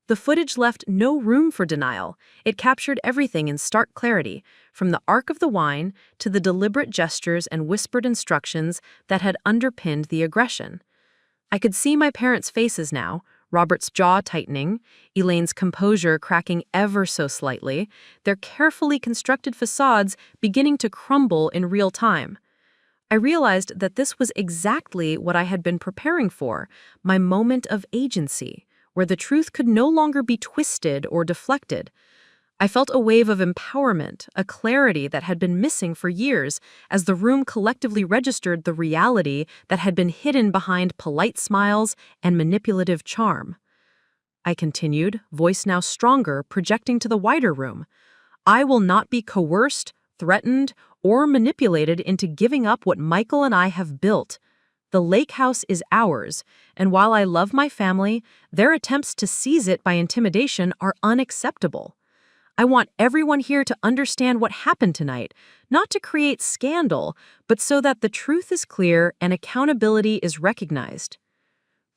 The footage left no room for denial. It captured everything in stark clarity, from the arc of the wine to the deliberate gestures and whispered instructions that had underpinned the aggression. I could see my parents' faces now, Robert's jaw tightening, Elaine's composure cracking ever so slightly, their carefully constructed facades beginning to crumble in real time. I realized that this was exactly what I had been preparing for, my moment of agency, where the truth could no longer be twisted or deflected. I felt a wave of empowerment, a clarity that had been missing for years as the room collectively registered the reality that had been hidden behind polite smiles and manipulative charm. I continued, voice now stronger, projecting to the wider room. I will not be coerced, threatened, or manipulated into giving up what Michael and I have built. The lake house is ours, and while I love my family, their attempts to seize it by intimidation are unacceptable. I want everyone here to understand what happened tonight, not to create scandal, but so that the truth is clear and accountability is recognized.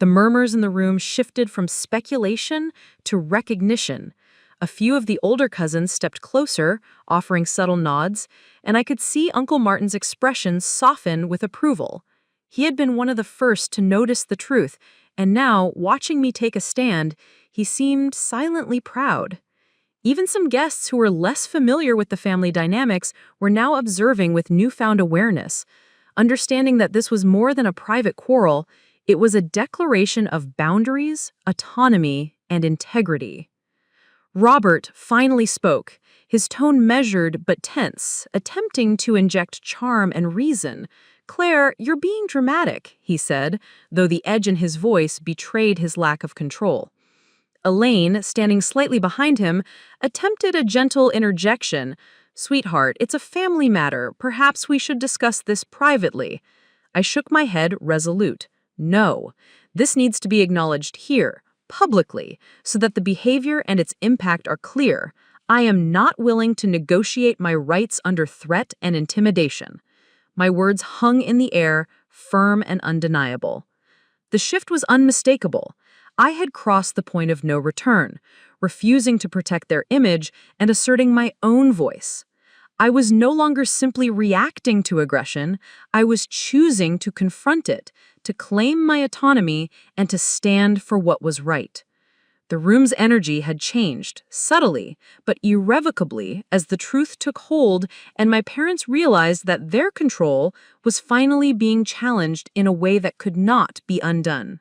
The murmurs in the room shifted from speculation to recognition. A few of the older cousins stepped closer, offering subtle nods, and I could see Uncle Martin's expression soften with approval. He had been one of the first to notice the truth, and now, watching me take a stand, he seemed silently proud. Even some guests who were less familiar with the family dynamics were now observing with newfound awareness, understanding that this was more than a private quarrel, it was a declaration of boundaries, autonomy, and integrity. Robert finally spoke, his tone measured but tense, attempting to inject charm and reason. "Claire, you're being dramatic," he said, though the edge in his voice betrayed his lack of control. Elaine, standing slightly behind him, attempted a gentle interjection. "Sweetheart, it's a family matter. Perhaps we should discuss this privately." I shook my head, resolute. "No, this needs to be acknowledged here, publicly, so that the behavior and its impact are clear. I am not willing to negotiate my rights under threat and intimidation." My words hung in the air, firm and undeniable. The shift was unmistakable. I had crossed the point of no return, refusing to protect their image and asserting my own voice. I was no longer simply reacting to aggression, I was choosing to confront it, to claim my autonomy, and to stand for what was right. The room's energy had changed, subtly, but irrevocably, as the truth took hold and my parents realized that their control was finally being challenged in a way that could not be undone.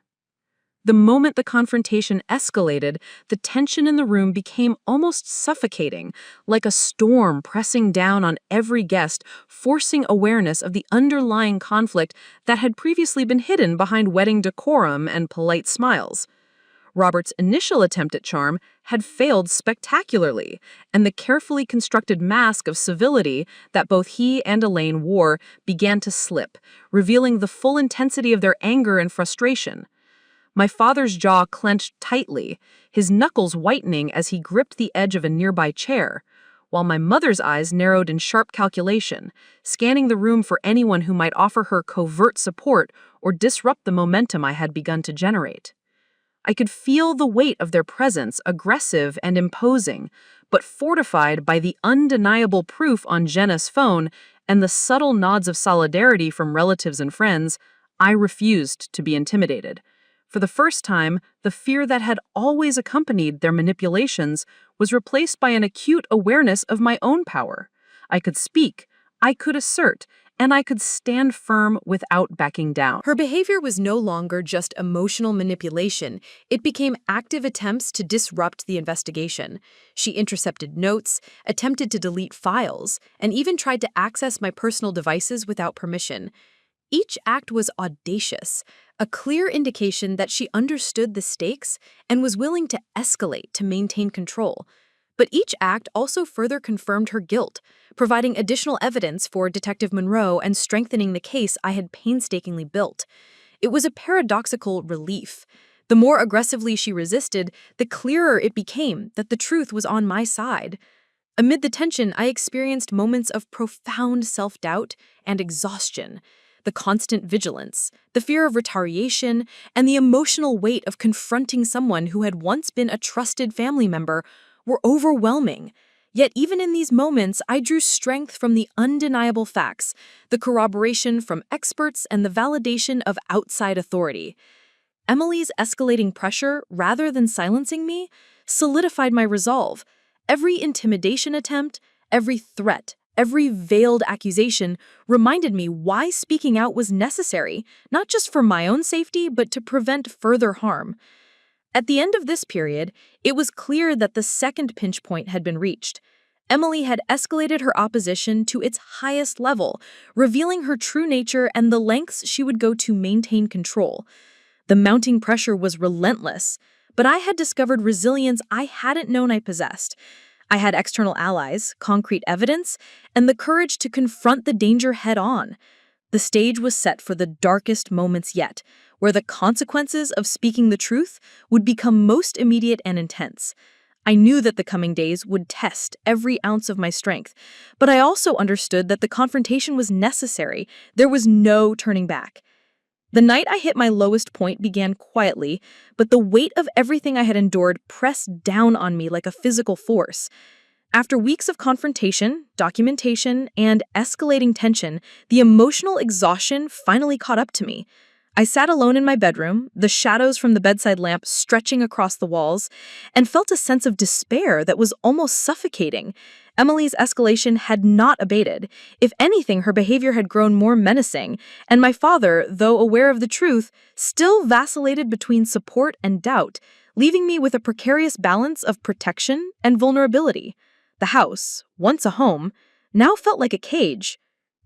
The moment the confrontation escalated, the tension in the room became almost suffocating, like a storm pressing down on every guest, forcing awareness of the underlying conflict that had previously been hidden behind wedding decorum and polite smiles. Robert's initial attempt at charm had failed spectacularly, and the carefully constructed mask of civility that both he and Elaine wore began to slip, revealing the full intensity of their anger and frustration. My father's jaw clenched tightly, his knuckles whitening as he gripped the edge of a nearby chair, while my mother's eyes narrowed in sharp calculation, scanning the room for anyone who might offer her covert support or disrupt the momentum I had begun to generate. I could feel the weight of their presence, aggressive and imposing, but fortified by the undeniable proof on Jenna's phone and the subtle nods of solidarity from relatives and friends. I refused to be intimidated. For the first time, the fear that had always accompanied their manipulations was replaced by an acute awareness of my own power. I could speak, I could assert, and I could stand firm without backing down. Her behavior was no longer just emotional manipulation. It became active attempts to disrupt the investigation. She intercepted notes, attempted to delete files, and even tried to access my personal devices without permission. Each act was audacious, a clear indication that she understood the stakes and was willing to escalate to maintain control. But each act also further confirmed her guilt, providing additional evidence for Detective Monroe and strengthening the case I had painstakingly built. It was a paradoxical relief. The more aggressively she resisted, the clearer it became that the truth was on my side. Amid the tension, I experienced moments of profound self-doubt and exhaustion. The constant vigilance, the fear of retaliation, and the emotional weight of confronting someone who had once been a trusted family member were overwhelming. Yet even in these moments, I drew strength from the undeniable facts, the corroboration from experts, and the validation of outside authority. Emily's escalating pressure, rather than silencing me, solidified my resolve. Every intimidation attempt, every threat, every veiled accusation reminded me why speaking out was necessary, not just for my own safety, but to prevent further harm. At the end of this period, it was clear that the second pinch point had been reached. Emily had escalated her opposition to its highest level, revealing her true nature and the lengths she would go to maintain control. The mounting pressure was relentless, but I had discovered resilience I hadn't known I possessed. I had external allies, concrete evidence, and the courage to confront the danger head-on. The stage was set for the darkest moments yet, where the consequences of speaking the truth would become most immediate and intense. I knew that the coming days would test every ounce of my strength, but I also understood that the confrontation was necessary. There was no turning back. The night I hit my lowest point began quietly, but the weight of everything I had endured pressed down on me like a physical force. After weeks of confrontation, documentation, and escalating tension, the emotional exhaustion finally caught up to me. I sat alone in my bedroom, the shadows from the bedside lamp stretching across the walls, and felt a sense of despair that was almost suffocating. Emily's escalation had not abated. If anything, her behavior had grown more menacing, and my father, though aware of the truth, still vacillated between support and doubt, leaving me with a precarious balance of protection and vulnerability. The house, once a home, now felt like a cage.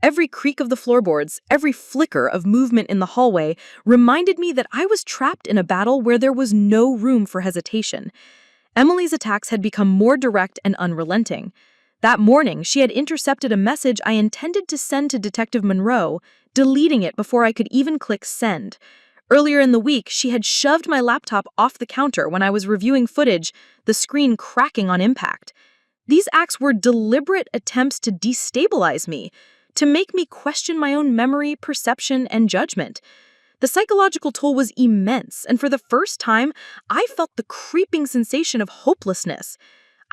Every creak of the floorboards, every flicker of movement in the hallway reminded me that I was trapped in a battle where there was no room for hesitation. Emily's attacks had become more direct and unrelenting. That morning, she had intercepted a message I intended to send to Detective Monroe, deleting it before I could even click send. Earlier in the week, she had shoved my laptop off the counter when I was reviewing footage, the screen cracking on impact. These acts were deliberate attempts to destabilize me, to make me question my own memory, perception, and judgment. The psychological toll was immense, and for the first time, I felt the creeping sensation of hopelessness.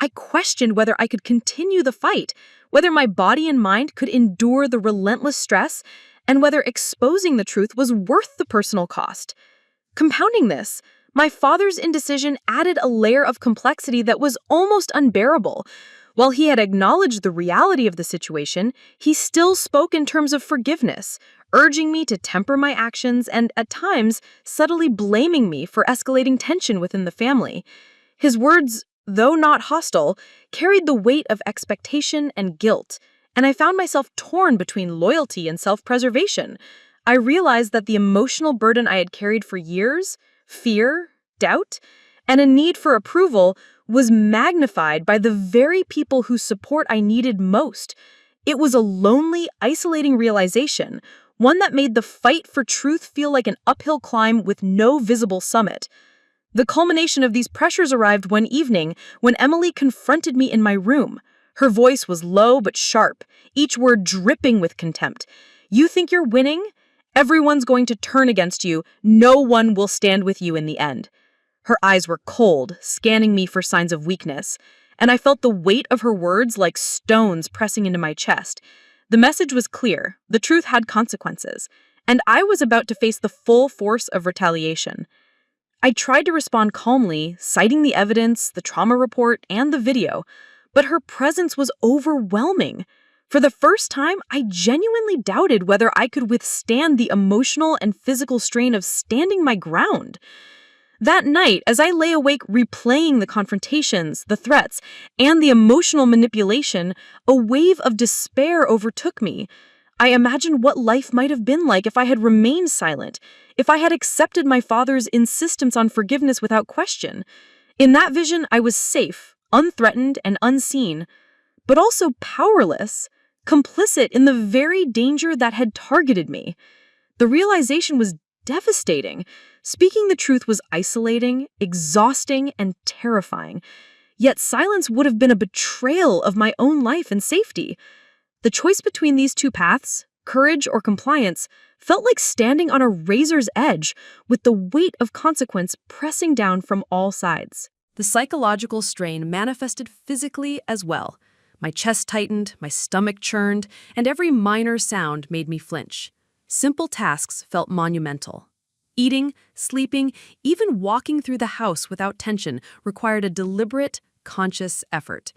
I questioned whether I could continue the fight, whether my body and mind could endure the relentless stress, and whether exposing the truth was worth the personal cost. Compounding this, my father's indecision added a layer of complexity that was almost unbearable. While he had acknowledged the reality of the situation, he still spoke in terms of forgiveness, urging me to temper my actions and, at times, subtly blaming me for escalating tension within the family. His words, though not hostile, carried the weight of expectation and guilt, and I found myself torn between loyalty and self-preservation. I realized that the emotional burden I had carried for years, fear, doubt, and a need for approval was magnified by the very people whose support I needed most. It was a lonely, isolating realization, one that made the fight for truth feel like an uphill climb with no visible summit. The culmination of these pressures arrived one evening when Emily confronted me in my room. Her voice was low but sharp, each word dripping with contempt. "You think you're winning? Everyone's going to turn against you. No one will stand with you in the end." Her eyes were cold, scanning me for signs of weakness, and I felt the weight of her words like stones pressing into my chest. The message was clear, the truth had consequences, and I was about to face the full force of retaliation. I tried to respond calmly, citing the evidence, the trauma report, and the video, but her presence was overwhelming. For the first time, I genuinely doubted whether I could withstand the emotional and physical strain of standing my ground. That night, as I lay awake replaying the confrontations, the threats, and the emotional manipulation, a wave of despair overtook me. I imagined what life might have been like if I had remained silent, if I had accepted my father's insistence on forgiveness without question. In that vision, I was safe, unthreatened, and unseen, but also powerless, complicit in the very danger that had targeted me. The realization was devastating. Speaking the truth was isolating, exhausting, and terrifying. Yet silence would have been a betrayal of my own life and safety. The choice between these two paths, courage or compliance, felt like standing on a razor's edge, with the weight of consequence pressing down from all sides. The psychological strain manifested physically as well. My chest tightened, my stomach churned, and every minor sound made me flinch. Simple tasks felt monumental. Eating, sleeping, even walking through the house without tension required a deliberate, conscious effort.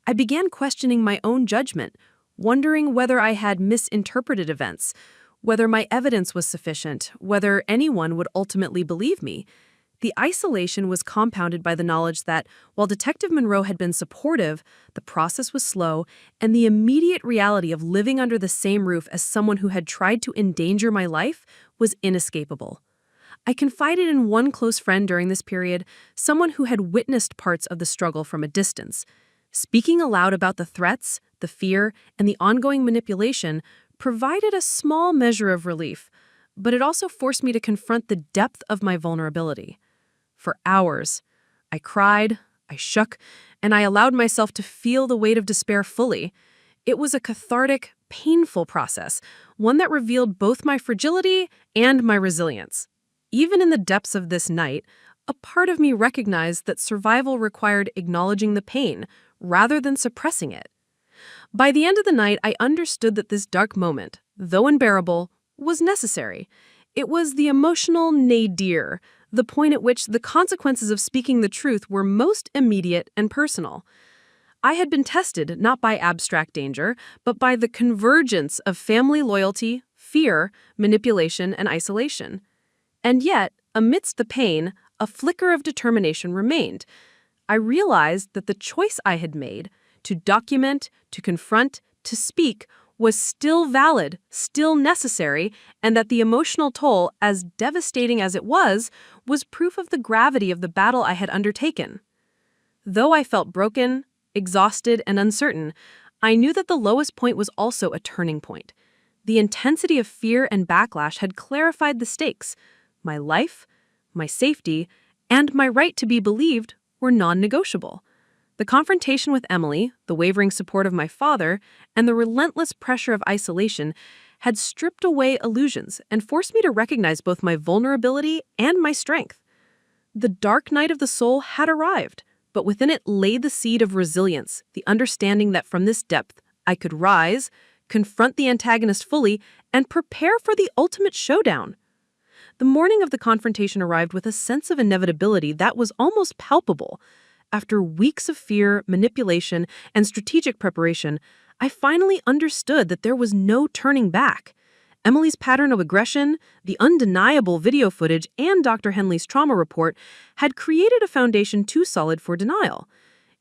I began questioning my own judgment, wondering whether I had misinterpreted events, whether my evidence was sufficient, whether anyone would ultimately believe me. The isolation was compounded by the knowledge that, while Detective Monroe had been supportive, the process was slow, and the immediate reality of living under the same roof as someone who had tried to endanger my life was inescapable. I confided in one close friend during this period, someone who had witnessed parts of the struggle from a distance. Speaking aloud about the threats, the fear, and the ongoing manipulation provided a small measure of relief, but it also forced me to confront the depth of my vulnerability. For hours, I cried, I shook, and I allowed myself to feel the weight of despair fully. It was a cathartic, painful process, one that revealed both my fragility and my resilience. Even in the depths of this night, a part of me recognized that survival required acknowledging the pain rather than suppressing it. By the end of the night, I understood that this dark moment, though unbearable, was necessary. It was the emotional nadir, the point at which the consequences of speaking the truth were most immediate and personal. I had been tested not by abstract danger, but by the convergence of family loyalty, fear, manipulation, and isolation. And yet, amidst the pain, a flicker of determination remained. I realized that the choice I had made, to document, to confront, to speak, was still valid, still necessary, and that the emotional toll, as devastating as it was proof of the gravity of the battle I had undertaken. Though I felt broken, exhausted, and uncertain, I knew that the lowest point was also a turning point. The intensity of fear and backlash had clarified the stakes. My life, my safety, and my right to be believed were non-negotiable. The confrontation with Emily, the wavering support of my father, and the relentless pressure of isolation had stripped away illusions and forced me to recognize both my vulnerability and my strength. The dark night of the soul had arrived, but within it lay the seed of resilience, the understanding that from this depth I could rise, confront the antagonist fully, and prepare for the ultimate showdown. The morning of the confrontation arrived with a sense of inevitability that was almost palpable. After weeks of fear, manipulation, and strategic preparation, I finally understood that there was no turning back. Emily's pattern of aggression, the undeniable video footage, and Dr. Henley's trauma report had created a foundation too solid for denial.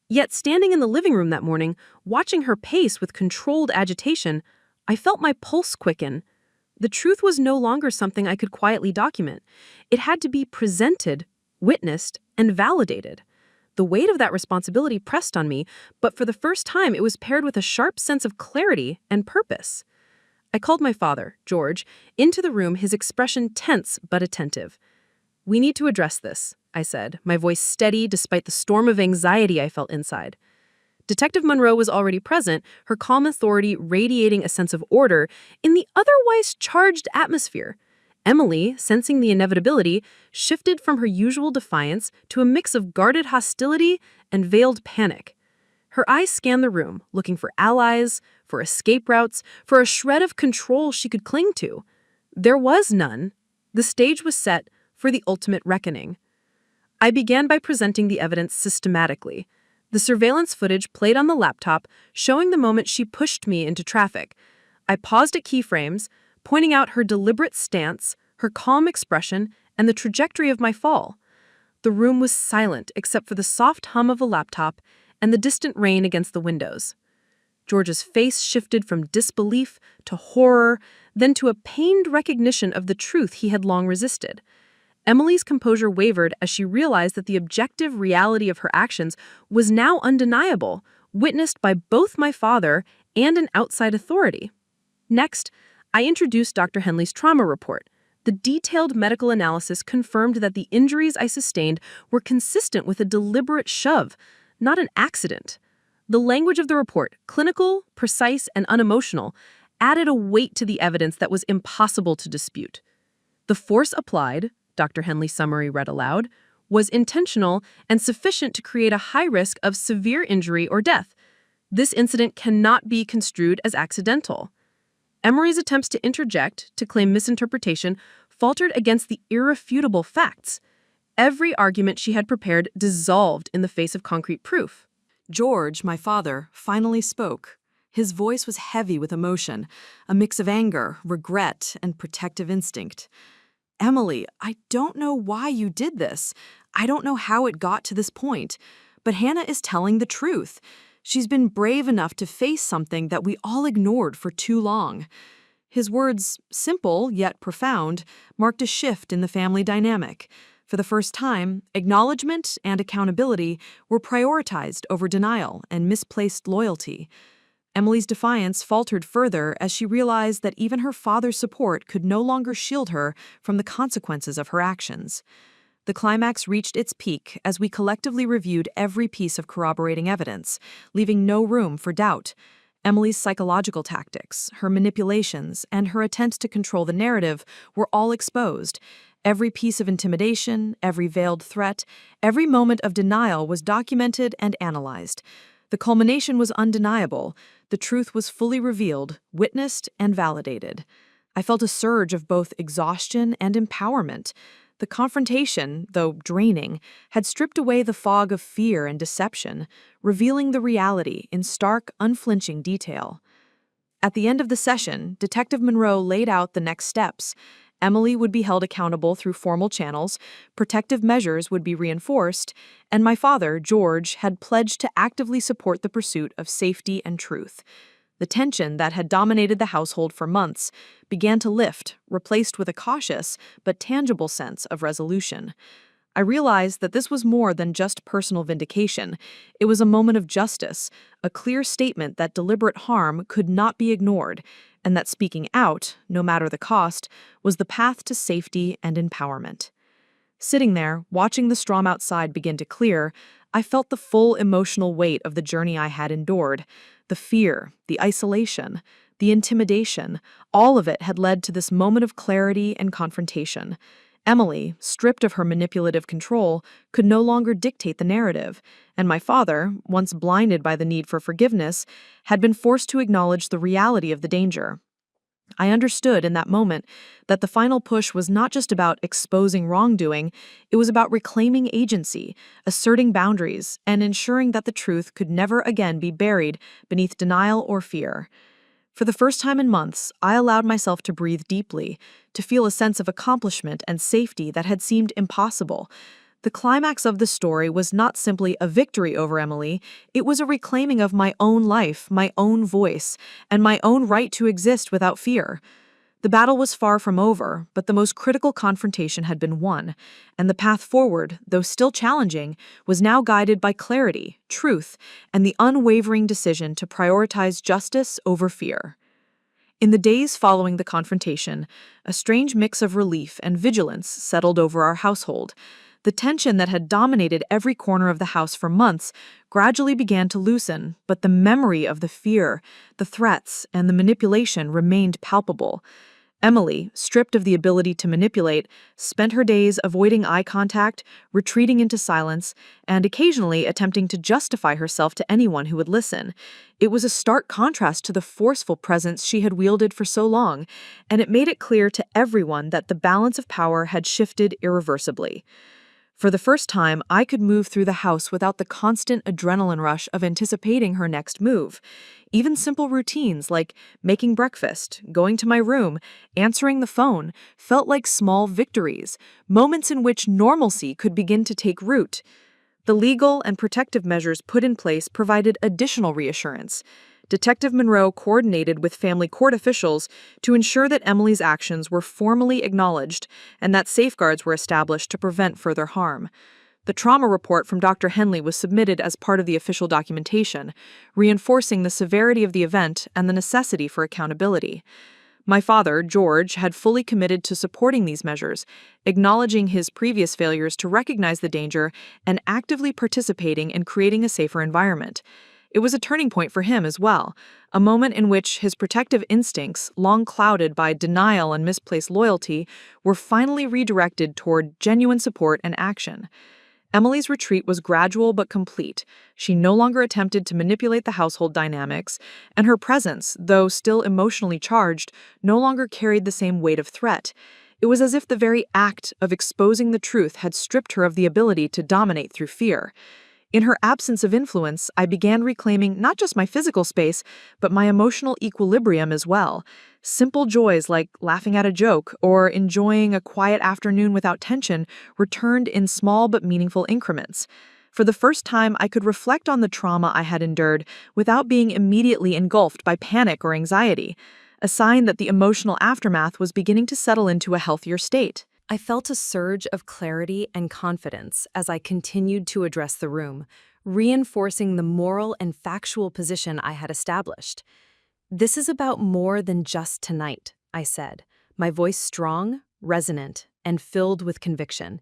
Yet standing in the living room that morning, watching her pace with controlled agitation, I felt my pulse quicken. The truth was no longer something I could quietly document. It had to be presented, witnessed, and validated. The weight of that responsibility pressed on me, but for the first time it was paired with a sharp sense of clarity and purpose. I called my father, George, into the room, his expression tense but attentive. "We need to address this," I said, my voice steady despite the storm of anxiety I felt inside. Detective Monroe was already present, her calm authority radiating a sense of order in the otherwise charged atmosphere. Emily, sensing the inevitability, shifted from her usual defiance to a mix of guarded hostility and veiled panic. Her eyes scanned the room, looking for allies, for escape routes, for a shred of control she could cling to. There was none. The stage was set for the ultimate reckoning. I began by presenting the evidence systematically. The surveillance footage played on the laptop, showing the moment she pushed me into traffic. I paused at keyframes, pointing out her deliberate stance, her calm expression, and the trajectory of my fall. The room was silent except for the soft hum of a laptop and the distant rain against the windows. George's face shifted from disbelief to horror, then to a pained recognition of the truth he had long resisted. Emily's composure wavered as she realized that the objective reality of her actions was now undeniable, witnessed by both my father and an outside authority. Next, I introduced Dr. Henley's trauma report. The detailed medical analysis confirmed that the injuries I sustained were consistent with a deliberate shove, not an accident. The language of the report, clinical, precise, and unemotional, added a weight to the evidence that was impossible to dispute. The force applied, Dr. Henley's summary read aloud, was intentional and sufficient to create a high risk of severe injury or death. This incident cannot be construed as accidental. Emery's attempts to interject, to claim misinterpretation, faltered against the irrefutable facts. Every argument she had prepared dissolved in the face of concrete proof. George, my father, finally spoke. His voice was heavy with emotion, a mix of anger, regret, and protective instinct. "Emily, I don't know why you did this. I don't know how it got to this point. But Hannah is telling the truth. She's been brave enough to face something that we all ignored for too long." His words, simple yet profound, marked a shift in the family dynamic. For the first time, acknowledgement and accountability were prioritized over denial and misplaced loyalty. Emily's defiance faltered further as she realized that even her father's support could no longer shield her from the consequences of her actions. The climax reached its peak as we collectively reviewed every piece of corroborating evidence, leaving no room for doubt. Emily's psychological tactics, her manipulations, and her attempts to control the narrative were all exposed. Every piece of intimidation, every veiled threat, every moment of denial was documented and analyzed. The culmination was undeniable. The truth was fully revealed, witnessed, and validated. I felt a surge of both exhaustion and empowerment. The confrontation, though draining, had stripped away the fog of fear and deception, revealing the reality in stark, unflinching detail. At the end of the session, Detective Monroe laid out the next steps. Emily would be held accountable through formal channels, protective measures would be reinforced, and my father, George, had pledged to actively support the pursuit of safety and truth. The tension that had dominated the household for months began to lift, replaced with a cautious but tangible sense of resolution. I realized that this was more than just personal vindication. It was a moment of justice, a clear statement that deliberate harm could not be ignored, and that speaking out, no matter the cost, was the path to safety and empowerment. Sitting there, watching the storm outside begin to clear, I felt the full emotional weight of the journey I had endured. The fear, the isolation, the intimidation, all of it had led to this moment of clarity and confrontation. Emily, stripped of her manipulative control, could no longer dictate the narrative, and my father, once blinded by the need for forgiveness, had been forced to acknowledge the reality of the danger. I understood in that moment that the final push was not just about exposing wrongdoing, it was about reclaiming agency, asserting boundaries, and ensuring that the truth could never again be buried beneath denial or fear. For the first time in months, I allowed myself to breathe deeply, to feel a sense of accomplishment and safety that had seemed impossible. The climax of the story was not simply a victory over Emily, it was a reclaiming of my own life, my own voice, and my own right to exist without fear. The battle was far from over, but the most critical confrontation had been won, and the path forward, though still challenging, was now guided by clarity, truth, and the unwavering decision to prioritize justice over fear. In the days following the confrontation, a strange mix of relief and vigilance settled over our household. The tension that had dominated every corner of the house for months gradually began to loosen, but the memory of the fear, the threats, and the manipulation remained palpable. Emily, stripped of the ability to manipulate, spent her days avoiding eye contact, retreating into silence, and occasionally attempting to justify herself to anyone who would listen. It was a stark contrast to the forceful presence she had wielded for so long, and it made it clear to everyone that the balance of power had shifted irreversibly. For the first time, I could move through the house without the constant adrenaline rush of anticipating her next move. Even simple routines like making breakfast, going to my room, answering the phone felt like small victories, moments in which normalcy could begin to take root. The legal and protective measures put in place provided additional reassurance. Detective Monroe coordinated with family court officials to ensure that Emily's actions were formally acknowledged and that safeguards were established to prevent further harm. The trauma report from Dr. Henley was submitted as part of the official documentation, reinforcing the severity of the event and the necessity for accountability. My father, George, had fully committed to supporting these measures, acknowledging his previous failures to recognize the danger and actively participating in creating a safer environment. It was a turning point for him as well, a moment in which his protective instincts, long clouded by denial and misplaced loyalty, were finally redirected toward genuine support and action. Emily's retreat was gradual but complete. She no longer attempted to manipulate the household dynamics, and her presence, though still emotionally charged, no longer carried the same weight of threat. It was as if the very act of exposing the truth had stripped her of the ability to dominate through fear. In her absence of influence, I began reclaiming not just my physical space, but my emotional equilibrium as well. Simple joys like laughing at a joke or enjoying a quiet afternoon without tension returned in small but meaningful increments. For the first time, I could reflect on the trauma I had endured without being immediately engulfed by panic or anxiety, a sign that the emotional aftermath was beginning to settle into a healthier state. I felt a surge of clarity and confidence as I continued to address the room, reinforcing the moral and factual position I had established. "This is about more than just tonight," I said, my voice strong, resonant, and filled with conviction.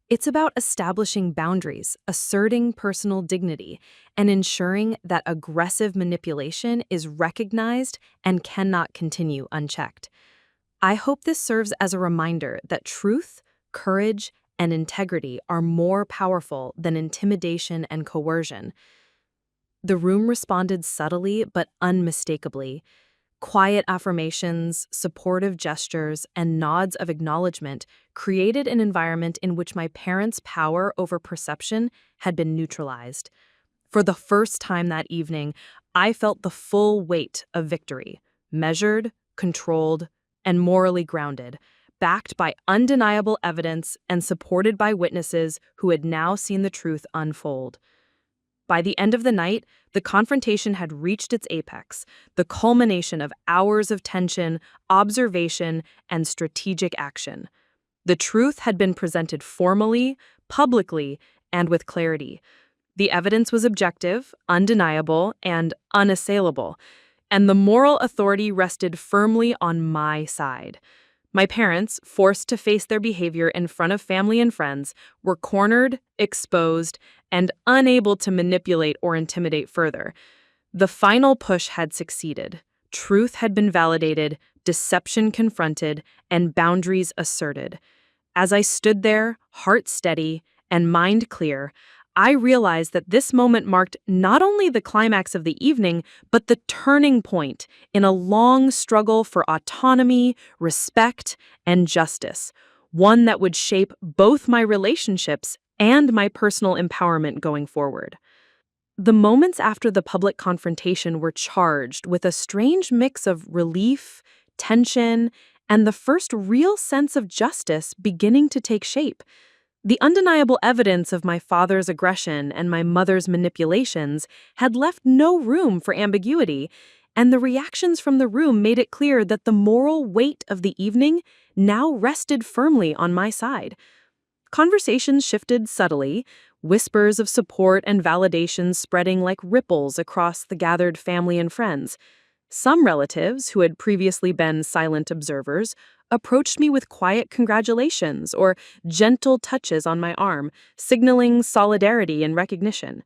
"It's about establishing boundaries, asserting personal dignity, and ensuring that aggressive manipulation is recognized and cannot continue unchecked. I hope this serves as a reminder that truth, courage, and integrity are more powerful than intimidation and coercion." The room responded subtly but unmistakably. Quiet affirmations, supportive gestures, and nods of acknowledgement created an environment in which my parents' power over perception had been neutralized. For the first time that evening, I felt the full weight of victory, measured, controlled, and morally grounded, backed by undeniable evidence and supported by witnesses who had now seen the truth unfold. By the end of the night, the confrontation had reached its apex, the culmination of hours of tension, observation, and strategic action. The truth had been presented formally, publicly, and with clarity. The evidence was objective, undeniable, and unassailable, and the moral authority rested firmly on my side. My parents, forced to face their behavior in front of family and friends, were cornered, exposed, and unable to manipulate or intimidate further. The final push had succeeded. Truth had been validated, deception confronted, and boundaries asserted. As I stood there, heart steady and mind clear, I realized that this moment marked not only the climax of the evening, but the turning point in a long struggle for autonomy, respect, and justice, one that would shape both my relationships and my personal empowerment going forward. The moments after the public confrontation were charged with a strange mix of relief, tension, and the first real sense of justice beginning to take shape. The undeniable evidence of my father's aggression and my mother's manipulations had left no room for ambiguity, and the reactions from the room made it clear that the moral weight of the evening now rested firmly on my side. Conversations shifted subtly, whispers of support and validation spreading like ripples across the gathered family and friends. Some relatives, who had previously been silent observers, approached me with quiet congratulations or gentle touches on my arm, signaling solidarity and recognition.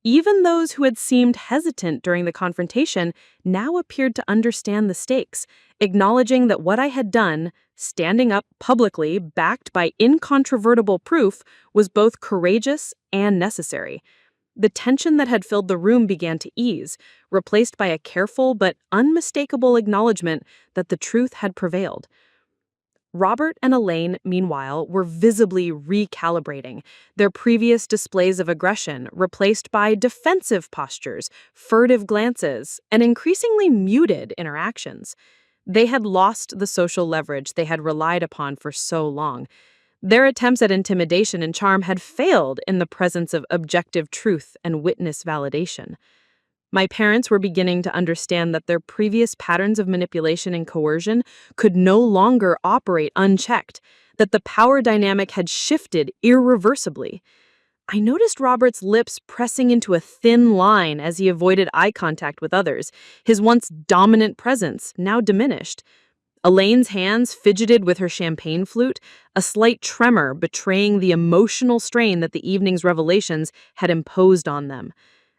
Even those who had seemed hesitant during the confrontation now appeared to understand the stakes, acknowledging that what I had done, standing up publicly, backed by incontrovertible proof, was both courageous and necessary. The tension that had filled the room began to ease, replaced by a careful but unmistakable acknowledgement that the truth had prevailed. Robert and Elaine, meanwhile, were visibly recalibrating, their previous displays of aggression replaced by defensive postures, furtive glances, and increasingly muted interactions. They had lost the social leverage they had relied upon for so long. Their attempts at intimidation and charm had failed in the presence of objective truth and witness validation. My parents were beginning to understand that their previous patterns of manipulation and coercion could no longer operate unchecked, that the power dynamic had shifted irreversibly. I noticed Robert's lips pressing into a thin line as he avoided eye contact with others, his once dominant presence now diminished. Elaine's hands fidgeted with her champagne flute, a slight tremor betraying the emotional strain that the evening's revelations had imposed on them.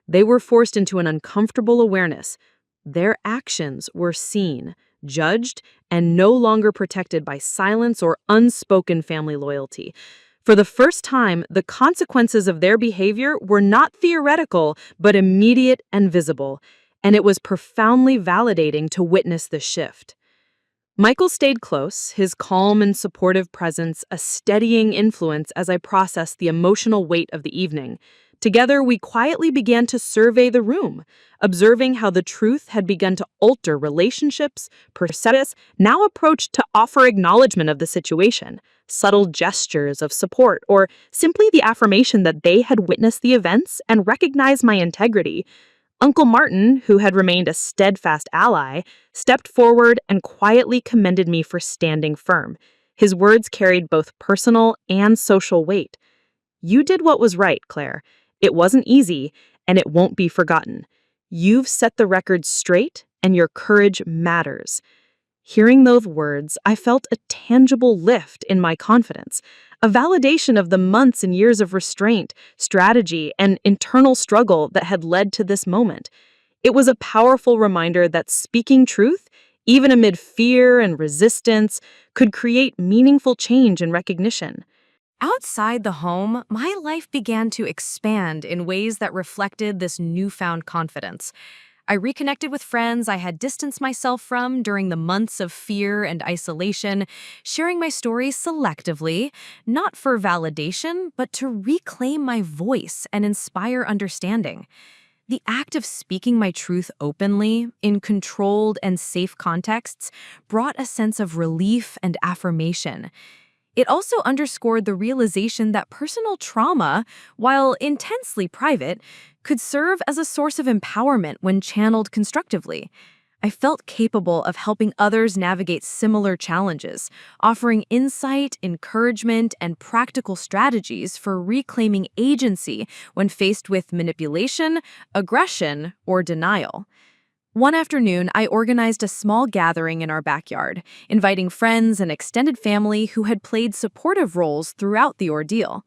They were forced into an uncomfortable awareness. Their actions were seen, judged, and no longer protected by silence or unspoken family loyalty. For the first time, the consequences of their behavior were not theoretical, but immediate and visible, and it was profoundly validating to witness the shift. Michael stayed close, his calm and supportive presence a steadying influence as I processed the emotional weight of the evening. Together, we quietly began to survey the room, observing how the truth had begun to alter relationships, perceptions, now approached to offer acknowledgement of the situation, subtle gestures of support, or simply the affirmation that they had witnessed the events and recognized my integrity. Uncle Martin, who had remained a steadfast ally, stepped forward and quietly commended me for standing firm. His words carried both personal and social weight. "You did what was right, Claire. It wasn't easy, and it won't be forgotten. You've set the record straight, and your courage matters." Hearing those words, I felt a tangible lift in my confidence, a validation of the months and years of restraint, strategy, and internal struggle that had led to this moment. It was a powerful reminder that speaking truth, even amid fear and resistance, could create meaningful change and recognition. Outside the home, my life began to expand in ways that reflected this newfound confidence. I reconnected with friends I had distanced myself from during the months of fear and isolation, sharing my stories selectively, not for validation, but to reclaim my voice and inspire understanding. The act of speaking my truth openly, in controlled and safe contexts, brought a sense of relief and affirmation. It also underscored the realization that personal trauma, while intensely private, could serve as a source of empowerment when channeled constructively. I felt capable of helping others navigate similar challenges, offering insight, encouragement, and practical strategies for reclaiming agency when faced with manipulation, aggression, or denial. One afternoon, I organized a small gathering in our backyard, inviting friends and extended family who had played supportive roles throughout the ordeal.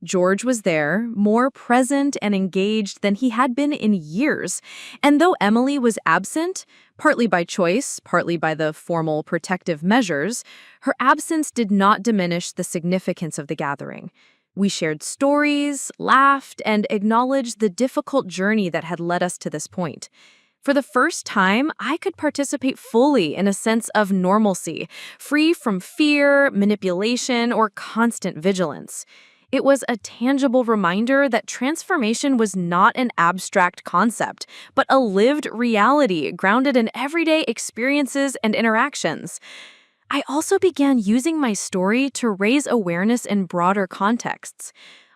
George was there, more present and engaged than he had been in years, and though Emily was absent, partly by choice, partly by the formal protective measures, her absence did not diminish the significance of the gathering. We shared stories, laughed, and acknowledged the difficult journey that had led us to this point. For the first time, I could participate fully in a sense of normalcy, free from fear, manipulation, or constant vigilance. It was a tangible reminder that transformation was not an abstract concept, but a lived reality grounded in everyday experiences and interactions. I also began using my story to raise awareness in broader contexts.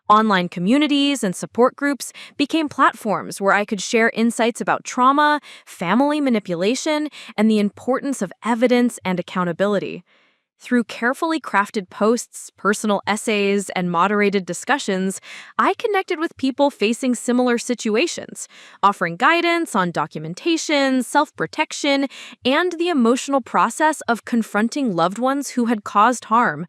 Online communities and support groups became platforms where I could share insights about trauma, family manipulation, and the importance of evidence and accountability. Through carefully crafted posts, personal essays, and moderated discussions, I connected with people facing similar situations, offering guidance on documentation, self-protection, and the emotional process of confronting loved ones who had caused harm.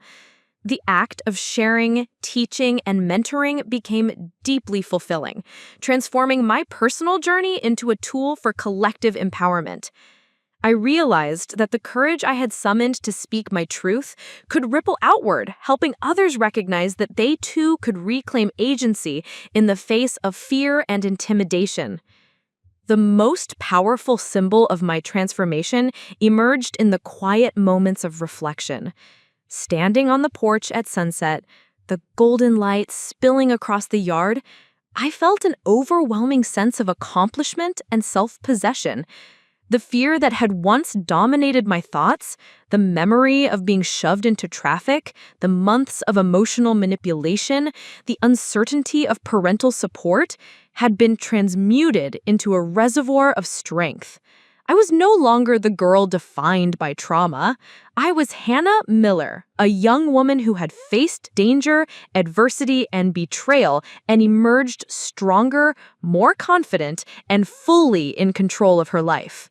The act of sharing, teaching, and mentoring became deeply fulfilling, transforming my personal journey into a tool for collective empowerment. I realized that the courage I had summoned to speak my truth could ripple outward, helping others recognize that they too could reclaim agency in the face of fear and intimidation. The most powerful symbol of my transformation emerged in the quiet moments of reflection. Standing on the porch at sunset, the golden light spilling across the yard, I felt an overwhelming sense of accomplishment and self-possession. The fear that had once dominated my thoughts, the memory of being shoved into traffic, the months of emotional manipulation, the uncertainty of parental support, had been transmuted into a reservoir of strength. I was no longer the girl defined by trauma. I was Hannah Miller, a young woman who had faced danger, adversity, and betrayal and emerged stronger, more confident, and fully in control of her life.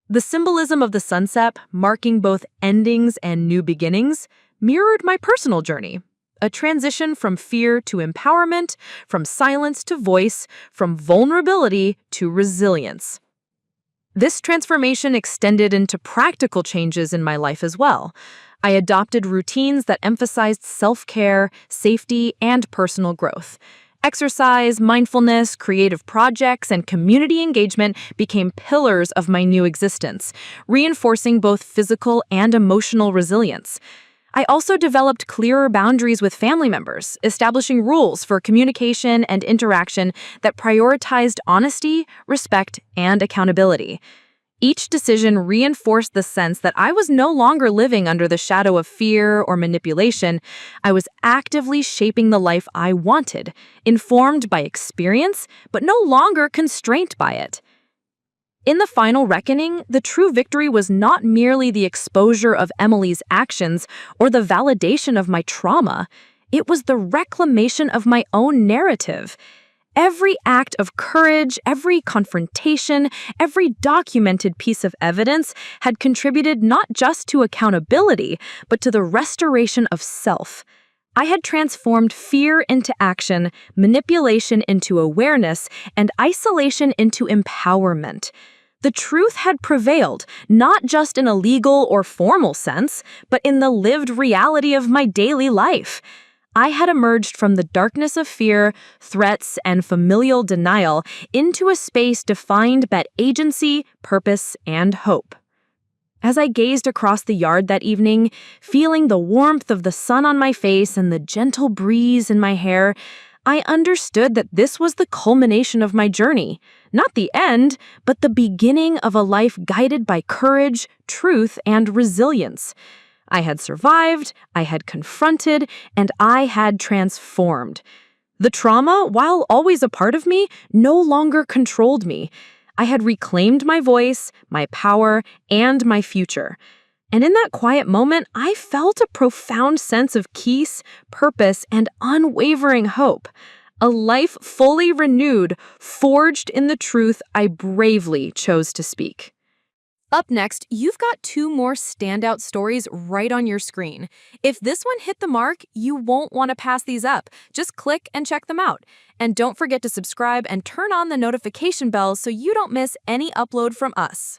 The symbolism of the sunset, marking both endings and new beginnings, mirrored my personal journey. A transition from fear to empowerment, from silence to voice, from vulnerability to resilience. This transformation extended into practical changes in my life as well. I adopted routines that emphasized self-care, safety, and personal growth. Exercise, mindfulness, creative projects, and community engagement became pillars of my new existence, reinforcing both physical and emotional resilience. I also developed clearer boundaries with family members, establishing rules for communication and interaction that prioritized honesty, respect, and accountability. Each decision reinforced the sense that I was no longer living under the shadow of fear or manipulation. I was actively shaping the life I wanted, informed by experience, but no longer constrained by it. In the final reckoning, the true victory was not merely the exposure of Emily's actions or the validation of my trauma. It was the reclamation of my own narrative. Every act of courage, every confrontation, every documented piece of evidence had contributed not just to accountability, but to the restoration of self. I had transformed fear into action, manipulation into awareness, and isolation into empowerment. The truth had prevailed, not just in a legal or formal sense, but in the lived reality of my daily life. I had emerged from the darkness of fear, threats, and familial denial into a space defined by agency, purpose, and hope. As I gazed across the yard that evening, feeling the warmth of the sun on my face and the gentle breeze in my hair, I understood that this was the culmination of my journey. Not the end, but the beginning of a life guided by courage, truth, and resilience. I had survived, I had confronted, and I had transformed. The trauma, while always a part of me, no longer controlled me. I had reclaimed my voice, my power, and my future. And in that quiet moment, I felt a profound sense of peace, purpose, and unwavering hope. A life fully renewed, forged in the truth I bravely chose to speak. Up next, you've got two more standout stories right on your screen. If this one hit the mark, you won't want to pass these up. Just click and check them out. And don't forget to subscribe and turn on the notification bell so you don't miss any upload from us.